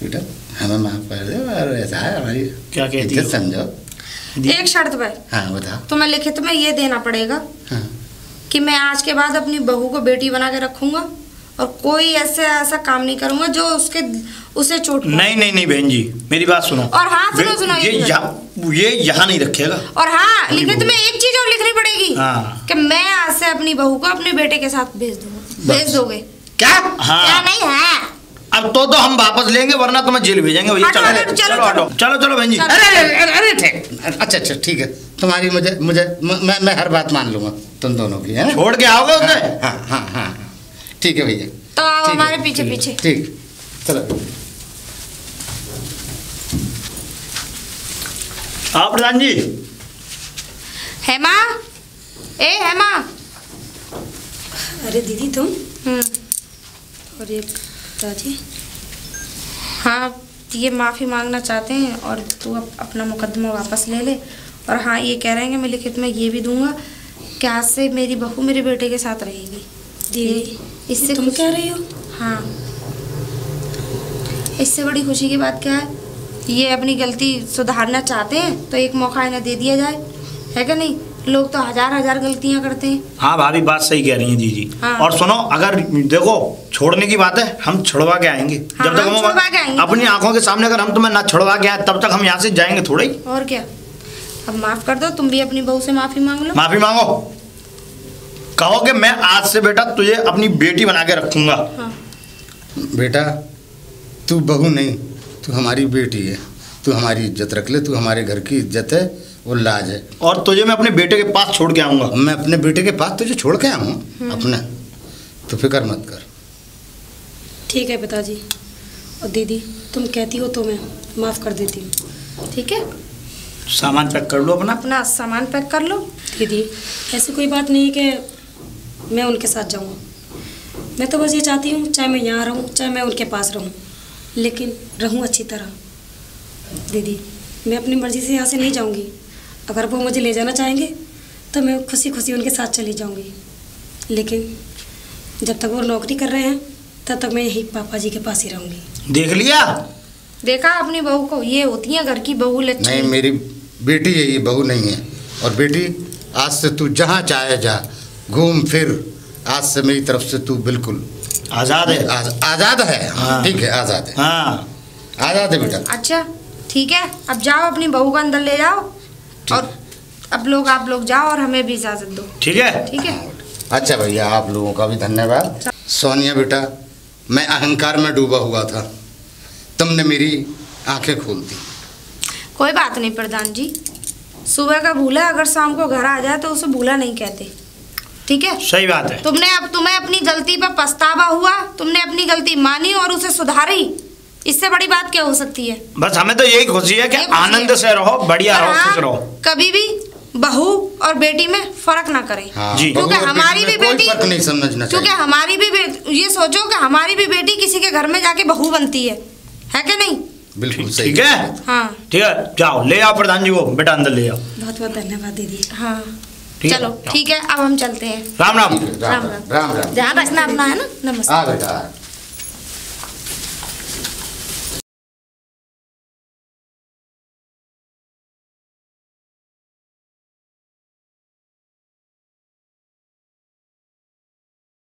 बेटा, हमें माफ कर दे। और ऐसा है हमारी क्या कहती है समझो। एक शर्त पे। हाँ बता। तुम्हें लिखित में ये देना पड़ेगा हाँ। कि मैं आज के बाद अपनी बहू को बेटी बना के रखूंगा और कोई ऐसा काम नहीं करूंगा जो उसे चोट। नहीं बहन जी मेरी बात सुनो। और हाँ सुनो ये यहाँ नहीं रखेगा। और हाँ लिखित में एक चीज और लिखनी पड़ेगी कि मैं आज से अपनी बहू को अपने बेटे के साथ भेज दूंगा। भेज दोगे क्या? हाँ। क्या नहीं है? अब तो हम वापस लेंगे, वरना तुम्हें जेल भेजेंगे भैया। चलो बहन जी। अरे ठीक, अच्छा ठीक है, तुम्हारी मैं हर बात मान लूंगा तुम दोनों की, है? छोड़ के आओगे उसे? हाँ ठीक है भैया, तो आओ हमारे पीछे। ठीक चलो। हाँ प्रधान जी। हेमा, ए हेमा। अरे दीदी तुम? और ये पिताजी? हाँ ये माफ़ी मांगना चाहते हैं और तू अपना मुकदमा वापस ले ले। और हाँ ये कह रहे हैं कि मैं लिखित में ये भी दूंगा कि आज से मेरी बहू मेरे बेटे के साथ रहेगी। दीदी इससे तुम कह रही हो? हाँ इससे बड़ी खुशी की बात क्या है? ये अपनी गलती सुधारना चाहते हैं तो एक मौका इन्हें दे दिया जाए, है क्या नहीं? लोग तो हजार गलतियां करते हैं। हाँ भाभी बात सही कह रही हैं जी। हाँ। और सुनो, अगर देखो छोड़ने की बात है, हम छुड़वा के आएंगे। हाँ, जब तक हम अपनी आंखों के सामने अगर हम तुम्हें ना छुड़वा के आए तब तक हम यहाँ से जाएंगे थोड़ा ही। और क्या, अब माफ कर दो, तुम भी अपनी बहू से माफी मांग लो। माफी मांगो, कहो कि मैं आज से बेटा तुझे अपनी बेटी बना के रखूंगा। हाँ। बेटा तू बहू नहीं, तू हमारी बेटी है, तू हमारी इज्जत रख ले, तू हमारे घर की इज्जत है और लाज है। और तुझे मैं अपने बेटे के पास छोड़ के आऊंगा। मैं अपने बेटे के पास तुझे छोड़ के आया हूँ अपने, तो फिक्र मत कर। ठीक है पिताजी। और दीदी तुम कहती हो तो मैं माफ़ कर देती हूँ। ठीक है, सामान पैक कर लो अपना सामान पैक कर लो। दीदी ऐसी कोई बात नहीं है कि मैं उनके साथ जाऊँगा। मैं तो बस ये चाहती हूँ चाहे मैं यहाँ रहूँ चाहे मैं उनके पास रहूँ, लेकिन रहूँ अच्छी तरह। दीदी मैं अपनी मर्ज़ी से यहाँ से नहीं जाऊँगी। अगर वो मुझे ले जाना चाहेंगे तो मैं खुशी खुशी उनके साथ चली जाऊँगी, लेकिन जब तक वो नौकरी कर रहे हैं तब तक मैं यही पापा जी के पास ही रहूँगी। देख लिया, देखा अपनी बहू को, ये होती है घर की बहू लक्ष्मी। नहीं मेरी बेटी है, ये बहू नहीं है। और बेटी आज से तू जहाँ चाहे जा, घूम फिर, आज से मेरी तरफ से तू बिल्कुल आज़ाद है। आज़ाद है। हाँ। ठीक है, आज़ाद है। हाँ आज़ाद है बेटा। अच्छा ठीक है, अब जाओ अपनी बहू को अंदर ले जाओ और अब आप लोग जाओ और हमें भी इजाज़त दो। ठीक है। ठीक है। अच्छा भैया आप लोगों का भी धन्यवाद। सोनिया बेटा, मैं अहंकार में डूबा हुआ था, तुमने मेरी आंखें खोल दी। कोई बात नहीं प्रधान जी, सुबह का भूला अगर शाम को घर आ जाए तो उसे भूला नहीं कहते, ठीक है? सही बात है। तुम्हें अपनी गलती पर पछतावा हुआ, तुमने अपनी गलती मानी और उसे सुधारी, इससे बड़ी बात क्या हो सकती है? बस हमें तो यही खुशी है कि आनंद से रहो, बढ़िया रहो, खुश रहो। कभी भी बहू और बेटी में फर्क ना करें। हाँ, जी। क्योंकि हमारी भी बेटी, फर्क नहीं समझना चाहिए। क्योंकि हमारी भी ये सोचो कि हमारी भी बेटी किसी के घर में जाके बहू बनती है कि नहीं? बिल्कुल सही। ठीक है, हाँ ठीक है, जाओ ले आओ प्रधान जी को, बेटा अंदर ले आओ। बहुत बहुत धन्यवाद दीदी। हाँ ठीक है? चलो ठीक है, अब हम चलते हैं। राम राम। राम राम। ध्यान रखना अपना, है ना? नमस्ते। हाँ बेटा।